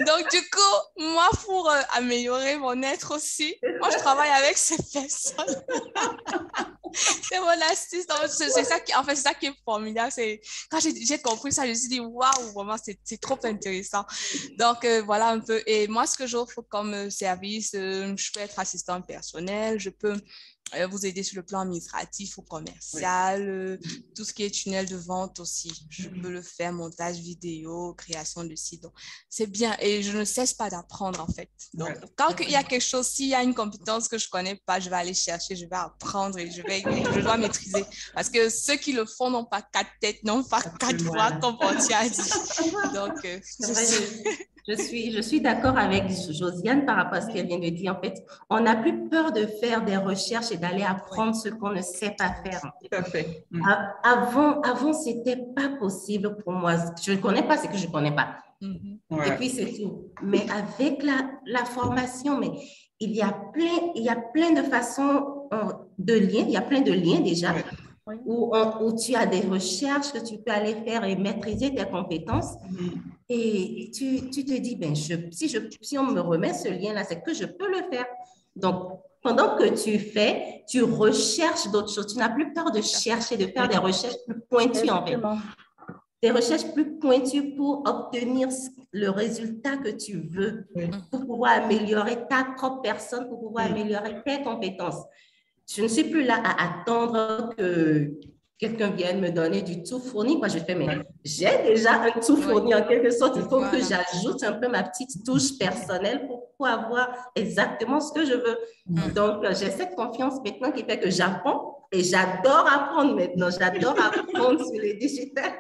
Donc, du coup, moi, pour améliorer mon être aussi, moi, je travaille avec ces personnes. C'est mon astuce. C'est ça qui, en fait, c'est ça qui est formidable. Quand j'ai compris ça, je me suis dit, waouh, vraiment, c'est trop intéressant. Donc, voilà un peu. Et moi, ce que j'offre comme service, je peux être assistant personnel, je peux vous aider sur le plan administratif ou commercial, tout ce qui est tunnel de vente aussi. Je peux le faire, montage vidéo, création de site. Donc, c'est bien et je ne cesse pas d'apprendre en fait. Donc, quand il y a quelque chose, s'il y a une compétence que je ne connais pas, je vais aller chercher, je vais apprendre et je dois maîtriser. Parce que ceux qui le font n'ont pas 4 têtes, n'ont pas 4 voix, comme Ortia a dit. Donc, je suis d'accord avec Josiane par rapport à ce qu'elle vient de dire. En fait, on n'a plus peur de faire des recherches et d'aller apprendre ce qu'on ne sait pas faire. Tout à fait. Avant, ce n'était pas possible pour moi. Je ne connais pas ce que je ne connais pas. Et puis, c'est tout. Mais avec la formation, mais il y a plein de façons de liens. Il y a plein de liens déjà. Où tu as des recherches que tu peux aller faire et maîtriser tes compétences. Et tu te dis, ben, si on me remet ce lien-là, c'est que je peux le faire. Donc, pendant que tu recherches d'autres choses. Tu n'as plus peur de chercher, de faire des recherches plus pointues en fait. Des recherches plus pointues pour obtenir le résultat que tu veux, pour pouvoir améliorer ta propre personne, pour pouvoir améliorer tes compétences. Je ne suis plus là à attendre que quelqu'un vienne me donner du tout fourni. Moi, je fais, mais j'ai déjà un tout fourni en quelque sorte. Il faut que j'ajoute un peu ma petite touche personnelle pour pouvoir avoir exactement ce que je veux. Donc, j'ai cette confiance maintenant qui fait que j'apprends et j'adore apprendre maintenant. J'adore apprendre sur les digitales.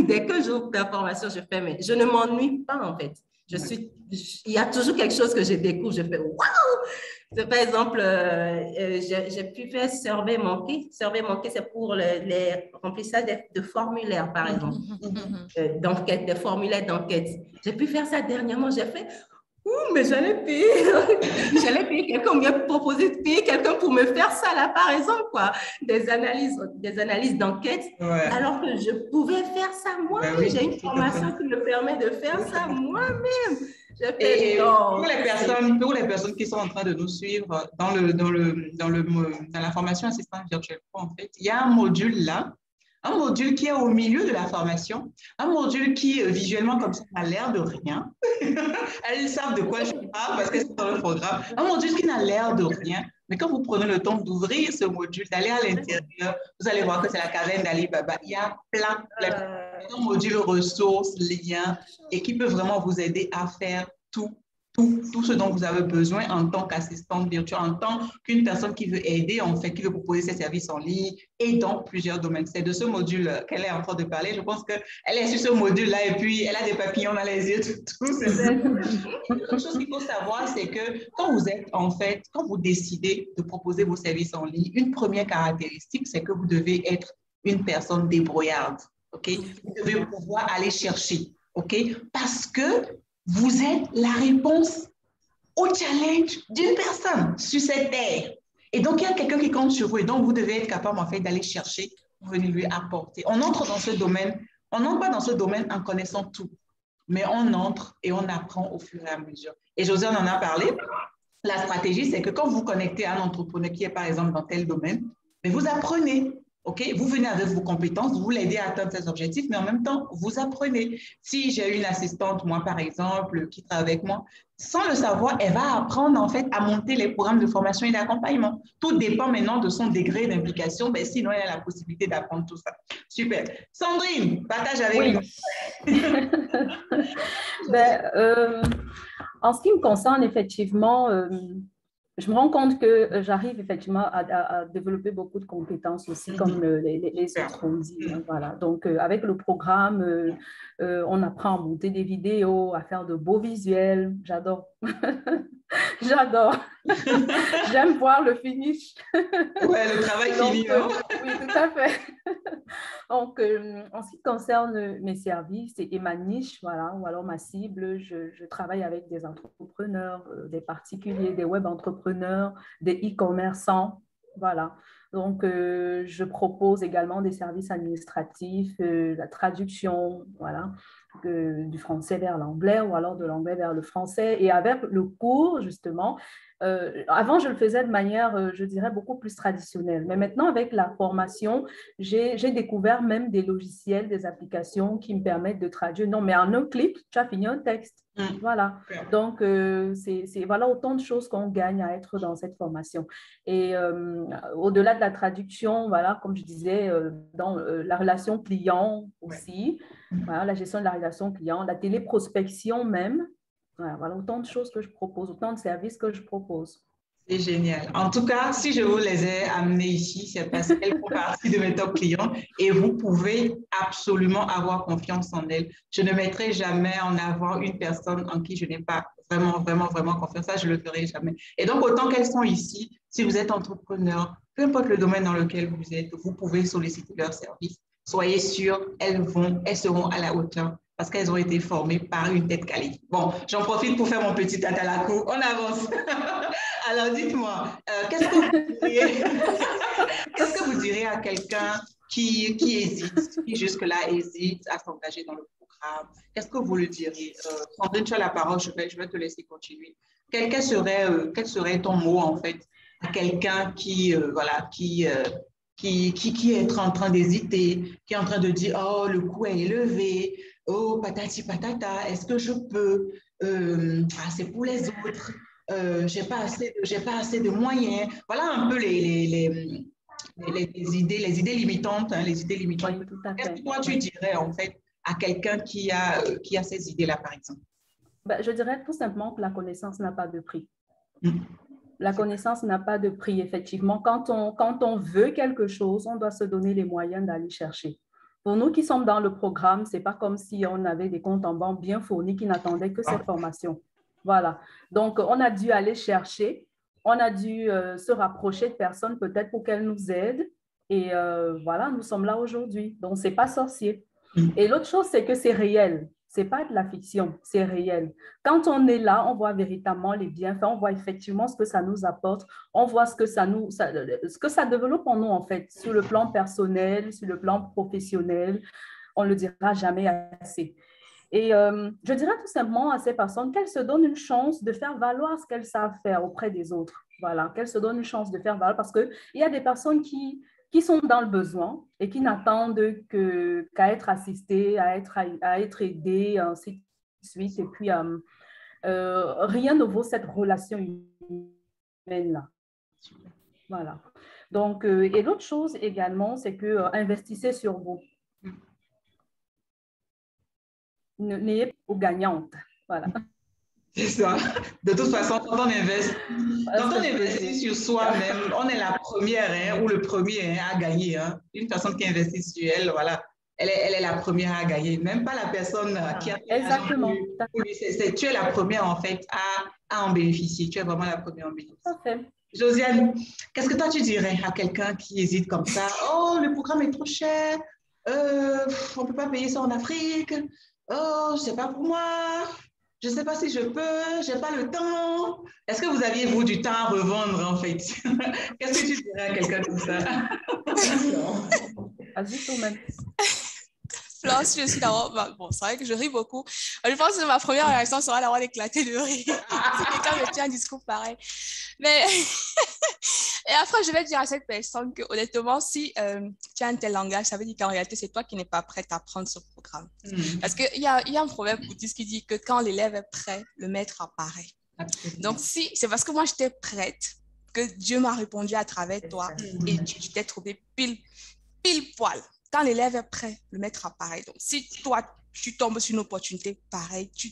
Dès que j'ouvre la formation, je fais, mais je ne m'ennuie pas en fait. Il y a toujours quelque chose que je découvre. Je fais, waouh! Par exemple, j'ai pu faire Survey Monkey. Survey Monkey, c'est pour les remplissages de formulaires, par exemple. D'enquête, des formulaires d'enquête. J'ai pu faire ça dernièrement. J'ai fait, mais j'allais payer quelqu'un, ou bien proposer de payer quelqu'un pour me faire ça, là, par exemple, quoi. Des analyses d'enquête, alors que je pouvais faire ça moi-même. J'ai une formation qui me permet de faire ça moi-même. Et pour les personnes qui sont en train de nous suivre dans la formation assistante virtuelle pro, en fait, il y a un module là, un module qui est au milieu de la formation, un module qui visuellement comme ça n'a l'air de rien. Elles savent de quoi je parle parce que c'est dans le programme. Un module qui n'a l'air de rien, mais quand vous prenez le temps d'ouvrir ce module, d'aller à l'intérieur, vous allez voir que c'est la caverne d'Ali Baba. Il y a plein de modules ressources, liens, et qui peut vraiment vous aider à faire tout ce dont vous avez besoin en tant qu'assistante virtuelle, en tant qu'une personne qui veut aider, en fait, qui veut proposer ses services en ligne et dans plusieurs domaines. C'est de ce module qu'elle est en train de parler. Je pense qu'elle est sur ce module-là et puis elle a des papillons dans les yeux, tout. Une chose qu'il faut savoir, c'est que quand vous êtes, en fait, quand vous décidez de proposer vos services en ligne, une première caractéristique, c'est que vous devez être une personne débrouillarde, OK? Vous devez pouvoir aller chercher, OK? Parce que vous êtes la réponse au challenge d'une personne sur cette terre. Et donc, il y a quelqu'un qui compte sur vous et donc vous devez être capable, en fait, d'aller chercher pour venir lui apporter. On entre dans ce domaine, on n'entre pas dans ce domaine en connaissant tout, mais on entre et on apprend au fur et à mesure. Et José en a parlé. La stratégie, c'est que quand vous connectez à un entrepreneur qui est, par exemple, dans tel domaine, mais vous apprenez. OK? Vous venez avec vos compétences, vous l'aidez à atteindre ses objectifs, mais en même temps, vous apprenez. Si j'ai une assistante, moi, par exemple, qui travaille avec moi, sans le savoir, elle va apprendre, en fait, à monter les programmes de formation et d'accompagnement. Tout dépend maintenant de son degré d'implication, mais sinon, elle a la possibilité d'apprendre tout ça. Super. Sandrine, partage avec nous. En ce qui me concerne, effectivement, je me rends compte que j'arrive effectivement à développer beaucoup de compétences aussi, comme les autres ont dit. Voilà. Donc, avec le programme, on apprend à monter des vidéos, à faire de beaux visuels. J'adore. J'adore. J'aime voir le finish. Ouais, le travail fini. Oui, tout à fait. Donc, en ce qui concerne mes services et ma niche, voilà, ou alors ma cible, je travaille avec des entrepreneurs, des particuliers, des web entrepreneurs, des e-commerçants, voilà. Donc, je propose également des services administratifs, la traduction, voilà, du français vers l'anglais ou alors de l'anglais vers le français. Et avec le cours, justement, avant, je le faisais de manière, je dirais, beaucoup plus traditionnelle. Mais maintenant, avec la formation, j'ai découvert même des logiciels, des applications qui me permettent de traduire. Non, mais en un clic, tu as fini un texte. Voilà. Donc, c'est voilà autant de choses qu'on gagne à être dans cette formation. Et au-delà de la traduction, voilà, comme je disais, dans la relation client aussi, voilà, la gestion de la relation client, la téléprospection même. Voilà, autant de choses que je propose, autant de services que je propose. C'est génial. En tout cas, si je vous les ai amenés ici, c'est parce qu'elles font partie de mes top clients et vous pouvez absolument avoir confiance en elles. Je ne mettrai jamais en avant une personne en qui je n'ai pas vraiment confiance. Ça, je ne le ferai jamais. Et donc, autant qu'elles sont ici, si vous êtes entrepreneur, peu importe le domaine dans lequel vous êtes, vous pouvez solliciter leurs services. Soyez sûrs, elles seront à la hauteur parce qu'elles ont été formées par une tête quali. Bon, j'en profite pour faire mon petit tatalakou. On avance. Alors, dites-moi, qu'est-ce que vous diriez à quelqu'un qui hésite, qui jusque-là hésite à s'engager dans le programme? Qu'est-ce que vous lui diriez? Sandrine, tu as la parole, je vais te laisser continuer. Quel serait ton mot, en fait, à quelqu'un qui est en train d'hésiter, qui est en train de dire, oh, le coût est élevé, oh, patati patata, est-ce que je peux? C'est pour les autres. J'ai pas assez de moyens. Voilà un peu les idées limitantes, hein, les idées limitantes. Oui, tout à Qu'est-ce fait. que toi, tu dirais, en fait, à quelqu'un qui a ces idées-là, par exemple? Ben, je dirais tout simplement que la connaissance n'a pas de prix. Mm. La connaissance n'a pas de prix, effectivement. Quand on veut quelque chose, on doit se donner les moyens d'aller chercher. Pour nous qui sommes dans le programme, ce n'est pas comme si on avait des comptes en banque bien fournis qui n'attendaient que cette formation. Voilà. Donc, on a dû aller chercher, on a dû se rapprocher de personnes peut-être pour qu'elles nous aident. Et voilà, nous sommes là aujourd'hui. Donc, ce n'est pas sorcier. Et l'autre chose, c'est que c'est réel. Ce n'est pas de la fiction, c'est réel. Quand on est là, on voit véritablement les bienfaits, on voit effectivement ce que ça nous apporte, on voit ce que ça développe en nous, en fait, sur le plan personnel, sur le plan professionnel. On ne le dira jamais assez. Et je dirais tout simplement à ces personnes qu'elles se donnent une chance de faire valoir ce qu'elles savent faire auprès des autres. Voilà, qu'elles se donnent une chance de faire valoir parce qu'il y a des personnes qui sont dans le besoin et qui n'attendent qu'à être assistées, à être aidées, ainsi de suite. Et puis, rien ne vaut cette relation humaine-là. Voilà. Donc, et l'autre chose également, c'est que investissez sur vous. N'ayez pas aux gagnantes. Voilà. C'est ça. De toute façon, quand on investit sur soi-même, on est la première hein, ou le premier hein, à gagner. Hein. Une personne qui investit sur elle, voilà, elle est la première à gagner. Même pas la personne qui a fait exactement. Tu es la première en fait à en bénéficier. Tu es vraiment la première à en bénéficier. Parfait. Josiane, qu'est-ce que toi tu dirais à quelqu'un qui hésite comme ça? Oh, le programme est trop cher. On ne peut pas payer ça en Afrique. Oh, c'est pas pour moi. Je ne sais pas si je peux, je n'ai pas le temps. Est-ce que vous aviez, vous, du temps à revendre, en fait? Qu'est-ce que tu dirais à quelqu'un comme ça? Vas-y, toi-même. Florence, je suis d'abord... Bon, c'est vrai que je ris beaucoup. Je pense que ma première réaction sera d'avoir éclaté de rire. Si quelqu'un me tient un discours pareil. Mais... Et après, je vais dire à cette personne que, honnêtement, si tu as un tel langage, ça veut dire qu'en réalité, c'est toi qui n'es pas prête à prendre ce programme. Parce qu'il y a un proverbe bouddhiste qui dit que quand l'élève est prêt, le maître apparaît. Donc, si c'est parce que moi, j'étais prête que Dieu m'a répondu à travers toi et tu t'es trouvé pile poil. Quand l'élève est prêt, le maître apparaît. Donc, si toi, tu tombes sur une opportunité pareille, tu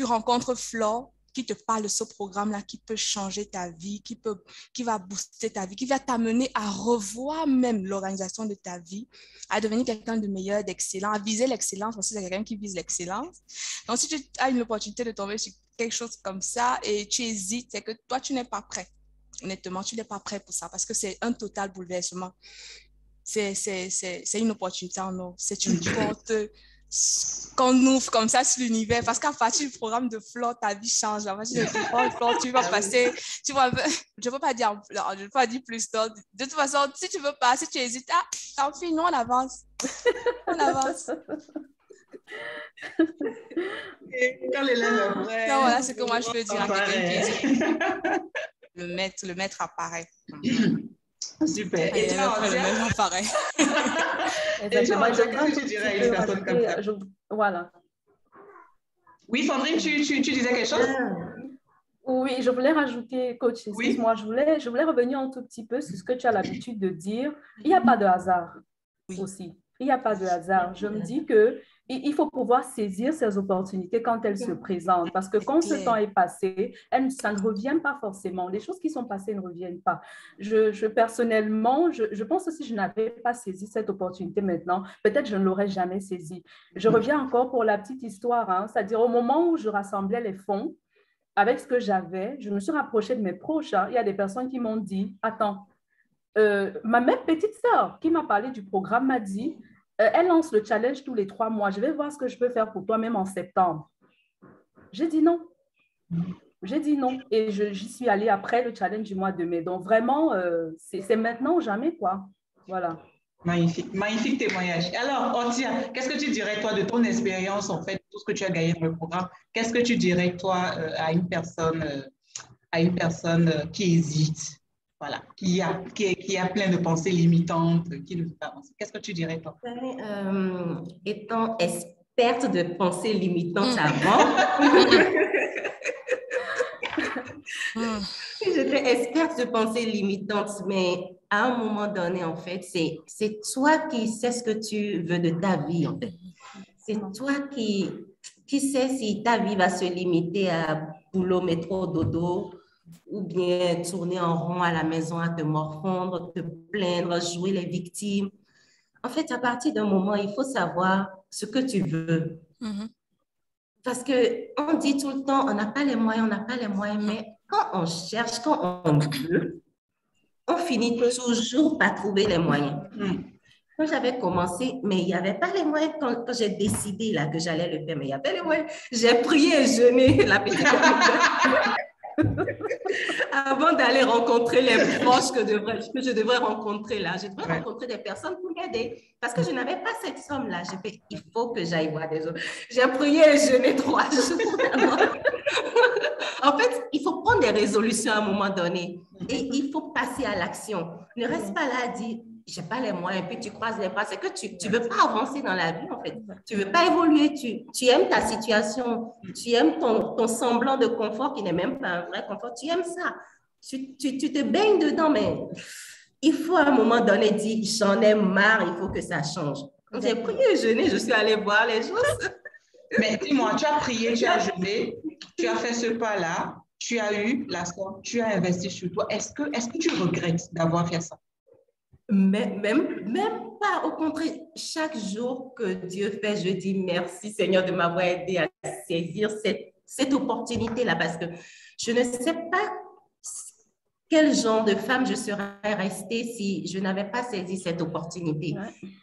rencontres Flore, qui te parle de ce programme-là, qui peut changer ta vie, qui va booster ta vie, qui va t'amener à revoir même l'organisation de ta vie, à devenir quelqu'un de meilleur, d'excellent, à viser l'excellence, parce que c'est quelqu'un qui vise l'excellence. Donc, si tu as une opportunité de tomber sur quelque chose comme ça et tu hésites, c'est que toi, tu n'es pas prêt. Honnêtement, tu n'es pas prêt pour ça parce que c'est un total bouleversement. C'est une opportunité en or. C'est une porte qu'on ouvre comme ça sur l'univers parce qu'à partir du programme de Flore, ta vie change. À partir de Flore, tu vas passer, je ne peux pas dire plus. Donc, de toute façon, si tu veux pas, si tu hésites, tant pis, nous on avance. On avance. Et quand l'élève est prêt, non, voilà ce que moi je peux dire à quelqu'un qui hésite. Le maître apparaît. Super. Et toi, le maître apparaît. Exactement. Qu'est-ce que tu dirais à une personne comme ça? Voilà. Oui, Sandrine, tu disais quelque chose? Oui, je voulais rajouter, coach, excuse-moi, je voulais revenir un tout petit peu sur ce que tu as l'habitude de dire. Il n'y a pas de hasard aussi. Il n'y a pas de hasard. Je me dis qu'il faut pouvoir saisir ces opportunités quand elles se présentent parce que quand ce temps est passé, ça ne revient pas forcément. Les choses qui sont passées ne reviennent pas. Personnellement, je pense que si je n'avais pas saisi cette opportunité maintenant, peut-être je ne l'aurais jamais saisie. Je reviens encore pour la petite histoire, hein, c'est-à-dire au moment où je rassemblais les fonds, avec ce que j'avais, je me suis rapprochée de mes proches. Hein. Il y a des personnes qui m'ont dit, attends, ma même petite sœur qui m'a parlé du programme m'a dit, elle lance le challenge tous les 3 mois. Je vais voir ce que je peux faire pour toi même en septembre. J'ai dit non. Et j'y suis allée après le challenge du mois de mai. Donc vraiment, c'est maintenant ou jamais, quoi. Voilà. Magnifique témoignage. Alors, Ortia, qu'est-ce que tu dirais, toi, de ton expérience, en fait, tout ce que tu as gagné dans le programme, qu'est-ce que tu dirais, toi, à une personne qui hésite, voilà, qui a plein de pensées limitantes, qui ne veut pas avancer? Qu'est-ce que tu dirais, toi? Étant experte de pensées limitantes avant, J'étais experte de pensée limitante, mais à un moment donné, en fait, c'est toi qui sais ce que tu veux de ta vie, en fait. C'est toi qui sais si ta vie va se limiter à boulot, métro, dodo, ou bien tourner en rond à la maison, à te morfondre, te plaindre, jouer les victimes. En fait, à partir d'un moment, il faut savoir ce que tu veux. Parce qu'on dit tout le temps, on n'a pas les moyens, on n'a pas les moyens, mais quand on cherche, quand on veut, on finit toujours par trouver les moyens. Quand j'avais commencé, mais il n'y avait pas les moyens quand j'ai décidé là, que j'allais le faire, mais il y avait les moyens. J'ai prié et jeûné la petite avant d'aller rencontrer les proches que je devrais rencontrer là. Je devrais rencontrer des personnes pour m'aider parce que je n'avais pas cette somme-là. J'ai fait, il faut que j'aille voir des autres. J'ai prié et jeûné 3 jours. En fait, il faut prendre des résolutions à un moment donné et il faut passer à l'action. Ne reste pas là à dire, j'ai pas les moyens, puis tu croises les bras. C'est que tu veux pas avancer dans la vie, en fait. Tu veux pas évoluer. Tu aimes ta situation. Tu aimes ton semblant de confort qui n'est même pas un vrai confort. Tu aimes ça. Tu te baignes dedans, mais il faut à un moment donné dire, j'en ai marre, il faut que ça change. J'ai prié et jeûné, je suis allée voir les choses. Mais dis-moi, tu as prié, tu as jeûné, tu as fait ce pas-là, tu as eu la somme, tu as investi sur toi. Est-ce que tu regrettes d'avoir fait ça? Même pas, au contraire, chaque jour que Dieu fait, je dis merci Seigneur de m'avoir aidé à saisir cette opportunité-là parce que je ne sais pas quel genre de femme je serais restée si je n'avais pas saisi cette opportunité.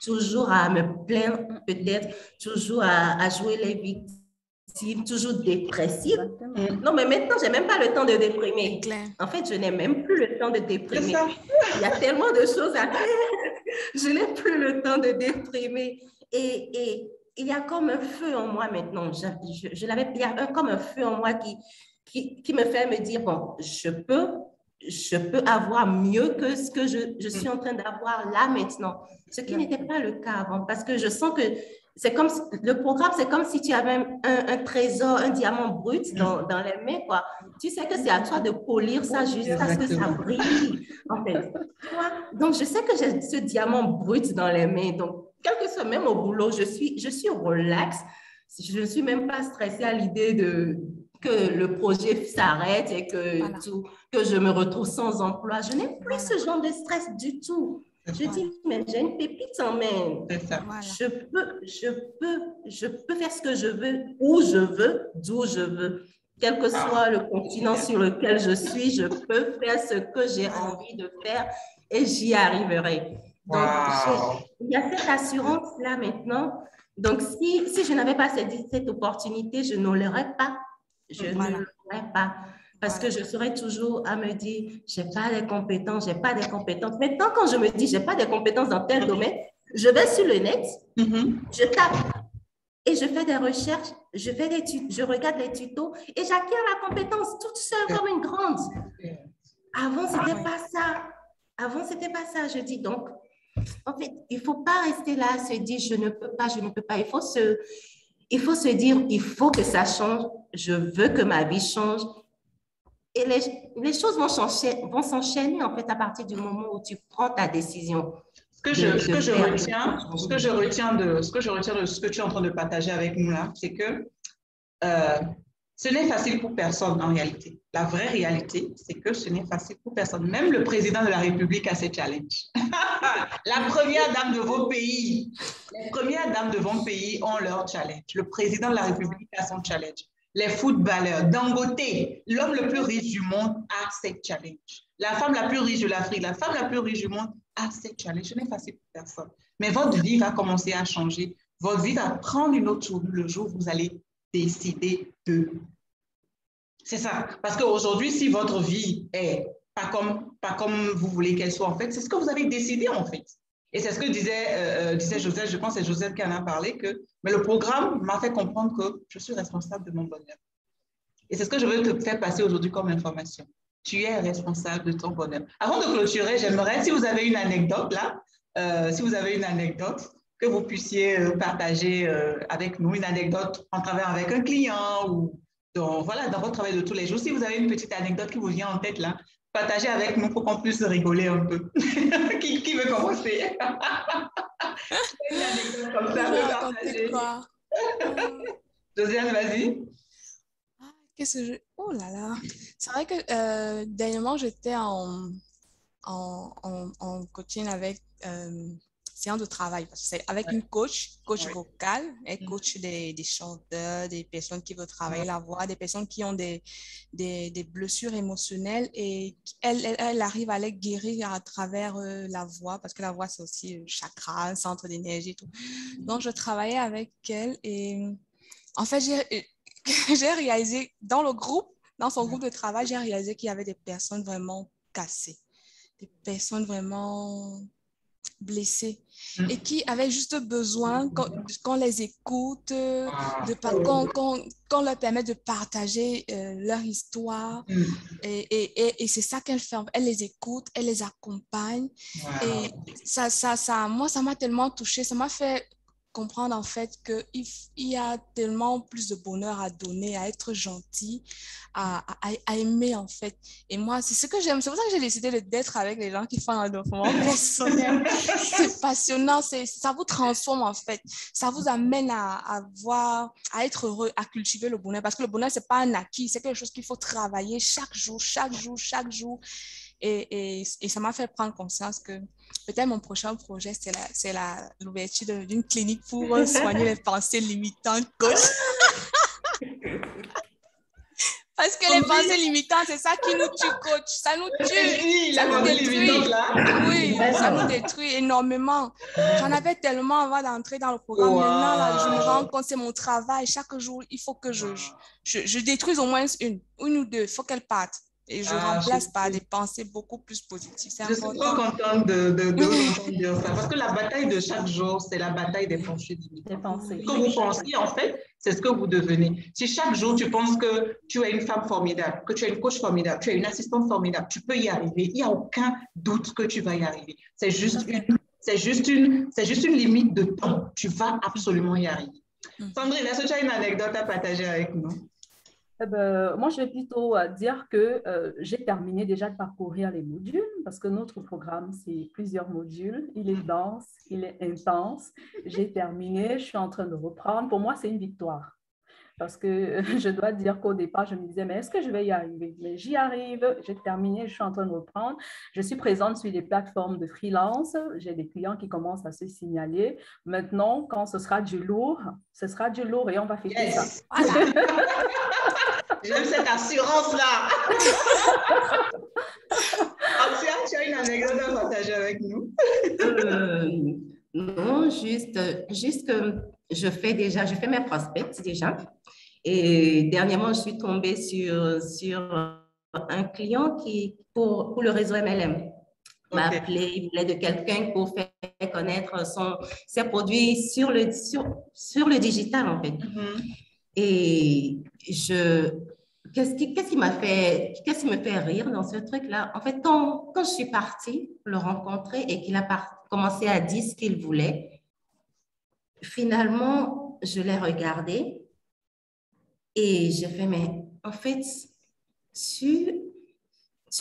Toujours à me plaindre peut-être, toujours à jouer les victimes, toujours dépressive. Non, mais maintenant, je n'ai même pas le temps de déprimer. En fait, je n'ai même plus le temps de déprimer. Il y a tellement de choses à faire. Je n'ai plus le temps de déprimer. Et il y a comme un feu en moi maintenant. Il y a comme un feu en moi qui me fait me dire, bon, je peux avoir mieux que ce que je suis en train d'avoir là maintenant. Ce qui n'était pas le cas avant, parce que je sens que c'est comme le programme, c'est comme si tu avais un trésor, un diamant brut dans les mains, quoi. Tu sais que c'est à toi de polir ça jusqu'à ce que ça brille, en fait. Donc, je sais que j'ai ce diamant brut dans les mains. Donc, quel que soit, même au boulot, je suis relax. Je ne suis même pas stressée à l'idée que le projet s'arrête et que je me retrouve sans emploi. Je n'ai plus ce genre de stress du tout. Je dis, mais j'ai une pépite en main. Je peux faire ce que je veux, où je veux, d'où je veux. Quel que soit le continent sur lequel je suis, je peux faire ce que j'ai envie de faire et j'y arriverai. Donc, il y a cette assurance-là maintenant. Donc, si je n'avais pas cette opportunité, je ne l'aurais pas. Je ne l'aurais pas. Parce que je serais toujours à me dire, je n'ai pas les compétences, je n'ai pas des compétences. Maintenant, quand je me dis, je n'ai pas de compétences dans tel domaine, je vais sur le net, je tape et je fais des recherches, je regarde les tutos et j'acquiers la compétence toute seule comme une grande. Avant, ce n'était pas ça. Avant, ce n'était pas ça. Je dis donc, en fait, il ne faut pas rester là à se dire, je ne peux pas, je ne peux pas. Il faut se dire, il faut que ça change. Je veux que ma vie change. Et les choses vont s'enchaîner en fait à partir du moment où tu prends ta décision. Ce que je retiens de ce que tu es en train de partager avec nous là, c'est que ce n'est facile pour personne en réalité. La vraie réalité, c'est que ce n'est facile pour personne. Même le président de la République a ses challenges. La première dame de vos pays, les premières dames de vos pays ont leur challenge. Le président de la République a son challenge. Les footballeurs, Dangote, l'homme le plus riche du monde a ses challenges. La femme la plus riche de l'Afrique, la femme la plus riche du monde a ses challenges. Ce n'est facile pour personne. Mais votre vie va commencer à changer. Votre vie va prendre une autre tournure le jour où vous allez décider de. C'est ça. Parce qu'aujourd'hui, si votre vie est pas comme vous voulez qu'elle soit, en fait, c'est ce que vous avez décidé, en fait. Et c'est ce que disait Joseph, je pense que c'est Joseph qui en a parlé, mais le programme m'a fait comprendre que je suis responsable de mon bonheur. Et c'est ce que je veux te faire passer aujourd'hui comme information. Tu es responsable de ton bonheur. Avant de clôturer, j'aimerais, si vous avez une anecdote là, que vous puissiez partager avec nous, une anecdote en travers avec un client ou dans, voilà, dans votre travail de tous les jours. Si vous avez une petite anecdote qui vous vient en tête là, partagez avec nous pour qu'on puisse rigoler un peu. Qui veut commencer? Une anecdote comme ça, peut partager. Quoi? Josiane, vas-y. Qu'est-ce que je... Oh là là. C'est vrai que dernièrement, j'étais en coaching avec séance de travail. Parce que c'est avec une coach vocale, elle coach des chanteurs, des personnes qui veulent travailler la voix, des personnes qui ont des blessures émotionnelles et elle arrive à les guérir à travers la voix parce que la voix, c'est aussi un chakra, un centre d'énergie et tout. Donc, je travaillais avec elle et en fait, j'ai réalisé dans son groupe de travail, j'ai réalisé qu'il y avait des personnes vraiment cassées, des personnes vraiment blessées et qui avaient juste besoin qu'on les écoute, qu'on leur permette de partager leur histoire. Et c'est ça qu'elle fait. Elle les écoute, elle les accompagne. Et moi, ça m'a tellement touchée. Ça m'a fait comprendre en fait qu'il y a tellement plus de bonheur à donner, à être gentil, à aimer en fait. Et moi, c'est ce que j'aime. C'est pour ça que j'ai décidé d'être avec les gens qui font un développement personnel. C'est passionnant, ça vous transforme en fait. Ça vous amène à être heureux, à cultiver le bonheur. Parce que le bonheur, c'est pas un acquis, c'est quelque chose qu'il faut travailler chaque jour. Et ça m'a fait prendre conscience que peut-être mon prochain projet, c'est l'ouverture d'une clinique pour soigner les pensées limitantes, coach. Parce que les pensées limitantes, c'est ça qui nous tue, coach. Ça nous tue. Ça nous détruit. Oui, ça nous détruit énormément. J'en avais tellement avant d'entrer dans le programme. Maintenant, là, je me rends compte, c'est mon travail. Chaque jour, il faut que je détruise au moins une ou deux. Il faut qu'elles partent. Et je remplace par des pensées beaucoup plus positives. Je suis trop contente de dire ça. Parce que la bataille de chaque jour, c'est la bataille des pensées limitantes. Ce que vous pensez, en fait, c'est ce que vous devenez. Si chaque jour, tu penses que tu es une femme formidable, que tu es une coach formidable, tu es une assistante formidable, tu peux y arriver. Il n'y a aucun doute que tu vas y arriver. C'est juste une limite de temps. Tu vas absolument y arriver. Sandrine, est-ce que tu as une anecdote à partager avec nous? Moi, je vais plutôt dire que j'ai terminé déjà de parcourir les modules parce que notre programme, c'est plusieurs modules. Il est dense, il est intense. J'ai terminé, je suis en train de reprendre. Pour moi, c'est une victoire. Parce que je dois dire qu'au départ, je me disais, mais est-ce que je vais y arriver? Mais j'y arrive, j'ai terminé, je suis en train de reprendre. Je suis présente sur des plateformes de freelance. J'ai des clients qui commencent à se signaler. Maintenant, quand ce sera du lourd et on va fêter ça. Voilà. J'aime cette assurance-là. Ancia, tu as une anecdote à partager avec nous? Non, juste que je fais mes prospects déjà. Et dernièrement, je suis tombée sur un client qui, pour le réseau MLM, m'a appelé, il voulait de quelqu'un pour faire connaître ses produits sur le digital, en fait. Et qu'est-ce qui me fait rire dans ce truc-là? En fait, quand je suis partie le rencontrer et qu'il a commencé à dire ce qu'il voulait, finalement, je l'ai regardé et j'ai fait, mais en fait, tu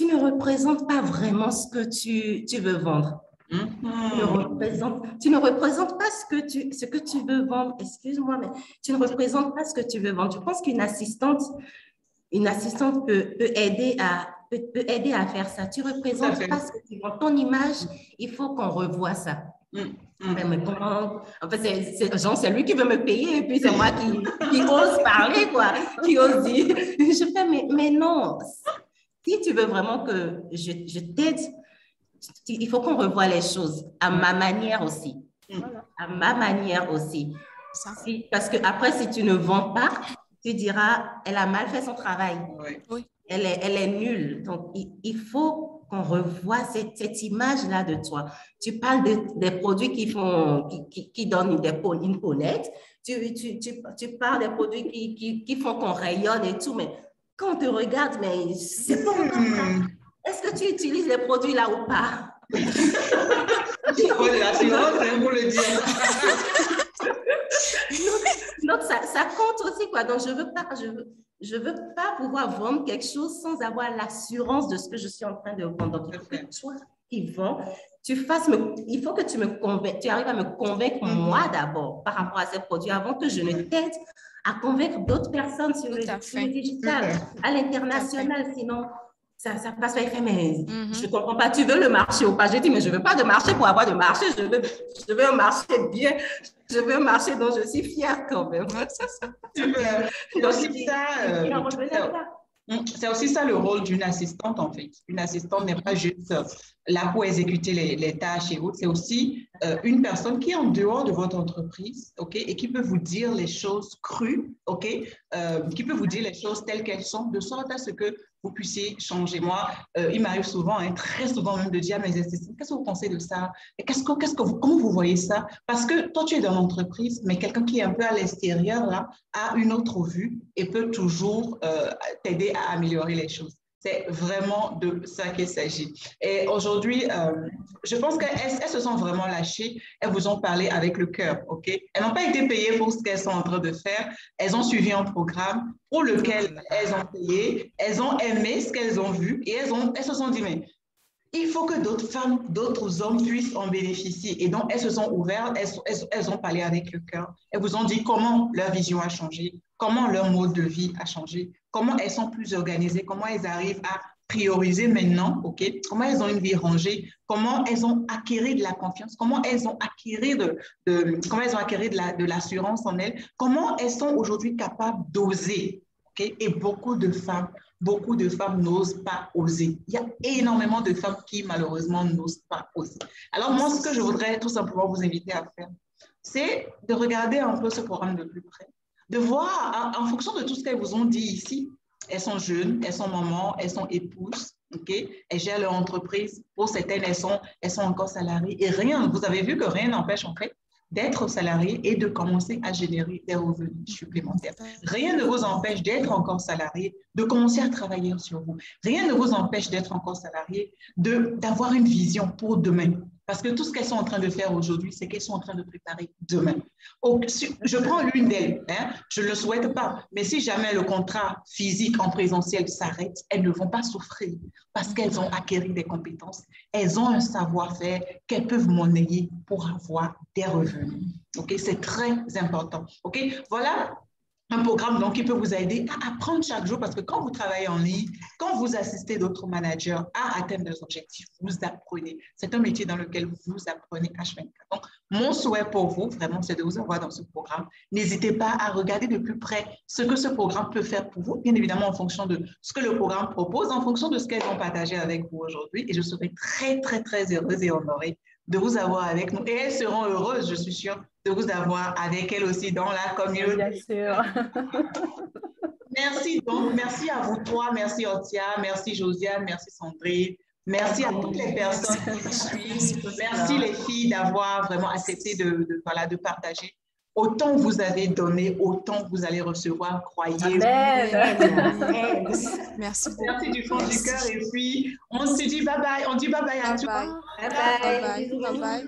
ne représentes pas vraiment ce que tu veux vendre. Tu ne représentes pas ce que tu veux vendre. Excuse-moi, mais tu ne représentes pas ce que tu veux vendre. Je pense qu'une assistante peut aider à faire ça. Tu ne représentes pas ce que tu vends. Ton image, il faut qu'on revoie ça. Mais comment? En fait, c'est lui qui veut me payer et puis c'est moi qui ose parler, quoi, qui ose dire. Je fais, mais non. Si tu veux vraiment que je t'aide, il faut qu'on revoie les choses à ma manière aussi. À ma manière aussi. Parce que après, si tu ne vends pas, tu diras, elle a mal fait son travail. Oui. Elle est nulle. Donc, il faut qu'on revoie cette image-là de toi. Tu parles des produits qui donnent une peaunette. Tu parles des produits qui font qu'on rayonne et tout, mais quand on te regarde, mais c'est pas encore ça. Est-ce que tu utilises les produits là ou pas? L'assurance, c'est pour le dire. Donc, ça compte aussi, quoi. Donc, je veux pas, je ne veux pas pouvoir vendre quelque chose sans avoir l'assurance de ce que je suis en train de vendre. Donc, il faut que toi qui vends, il faut que tu arrives à me convaincre moi d'abord par rapport à ces produits avant que je ne t'aide à convaincre d'autres personnes sur le digital, à l'international. Sinon, ça passe pas. Il fait, mais je ne comprends pas, tu veux le marché ou pas? J'ai dit, mais je ne veux pas de marché pour avoir de marché. Je veux un marché bien. Je veux un marché dont je suis fière quand même. C'est aussi ça le rôle d'une assistante, en fait. Une assistante n'est pas juste là pour exécuter les tâches et autres, c'est aussi une personne qui est en dehors de votre entreprise, OK, et qui peut vous dire les choses crues, OK, qui peut vous dire les choses telles qu'elles sont, de sorte à ce que vous puissiez changer. Moi, il m'arrive souvent, très souvent même, de dire à mes assistants, qu'est-ce que vous pensez de ça? Et comment vous voyez ça? Parce que toi, tu es dans l'entreprise, mais quelqu'un qui est un peu à l'extérieur, là, a une autre vue et peut toujours t'aider à améliorer les choses. C'est vraiment de ça qu'il s'agit. Et aujourd'hui, je pense qu'elles se sont vraiment lâchées. Elles vous ont parlé avec le cœur, OK? Elles n'ont pas été payées pour ce qu'elles sont en train de faire. Elles ont suivi un programme pour lequel elles ont payé. Elles ont aimé ce qu'elles ont vu et elles se sont dit, mais il faut que d'autres femmes, d'autres hommes puissent en bénéficier. Et donc, elles se sont ouvertes, elles ont parlé avec le cœur. Elles vous ont dit comment leur vision a changé, comment leur mode de vie a changé, comment elles sont plus organisées, comment elles arrivent à prioriser maintenant, OK? Comment elles ont une vie rangée, comment elles ont acquis de la confiance, comment elles ont acquis de l'assurance en elles, comment elles sont aujourd'hui capables d'oser, OK? Et beaucoup de femmes n'osent pas oser. Il y a énormément de femmes qui, malheureusement, n'osent pas oser. Alors, moi, ce que je voudrais tout simplement vous inviter à faire, c'est de regarder un peu ce programme de plus près, de voir, en fonction de tout ce qu'elles vous ont dit ici, elles sont jeunes, elles sont mamans, elles sont épouses, OK? Elles gèrent leur entreprise. Pour certaines, elles sont encore salariées. Et vous avez vu que rien n'empêche, en fait, d'être salarié et de commencer à générer des revenus supplémentaires. Rien ne vous empêche d'être encore salarié, de commencer à travailler sur vous. Rien ne vous empêche d'être encore salarié, d'avoir une vision pour demain. Parce que tout ce qu'elles sont en train de faire aujourd'hui, c'est qu'elles sont en train de préparer demain. Je prends l'une d'elles, je ne le souhaite pas, mais si jamais le contrat physique en présentiel s'arrête, elles ne vont pas souffrir parce qu'elles ont acquis des compétences, elles ont un savoir-faire qu'elles peuvent monnayer pour avoir des revenus. OK? C'est très important. OK? Voilà un programme donc, qui peut vous aider à apprendre chaque jour parce que quand vous travaillez en ligne, quand vous assistez d'autres managers à atteindre leurs objectifs, vous apprenez. C'est un métier dans lequel vous apprenez H24. Donc, mon souhait pour vous, vraiment, c'est de vous avoir dans ce programme. N'hésitez pas à regarder de plus près ce que ce programme peut faire pour vous, bien évidemment en fonction de ce que le programme propose, en fonction de ce qu'elles ont partagé avec vous aujourd'hui. Et je serai très, très, très heureuse et honorée de vous avoir avec nous. Et elles seront heureuses, je suis sûre, de vous avoir avec elles aussi dans la communauté. Bien sûr. Merci donc, merci à vous trois, merci Otia, merci Josiane, merci Sandrine, merci à toutes les personnes qui nous suivent, merci les filles d'avoir vraiment accepté de partager. Autant vous avez donné, autant vous allez recevoir, croyez-vous. Merci beaucoup. Merci du fond du cœur et puis on se dit bye bye, on dit bye bye à tous. Bye bye. Bye bye.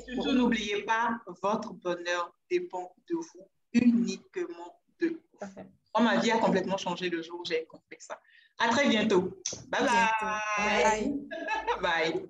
Surtout n'oubliez pas, votre bonheur dépend de vous, uniquement de vous. Moi, ma vie a complètement changé le jour où j'ai compris ça. À très bientôt. Bye bye. Bye. Bye.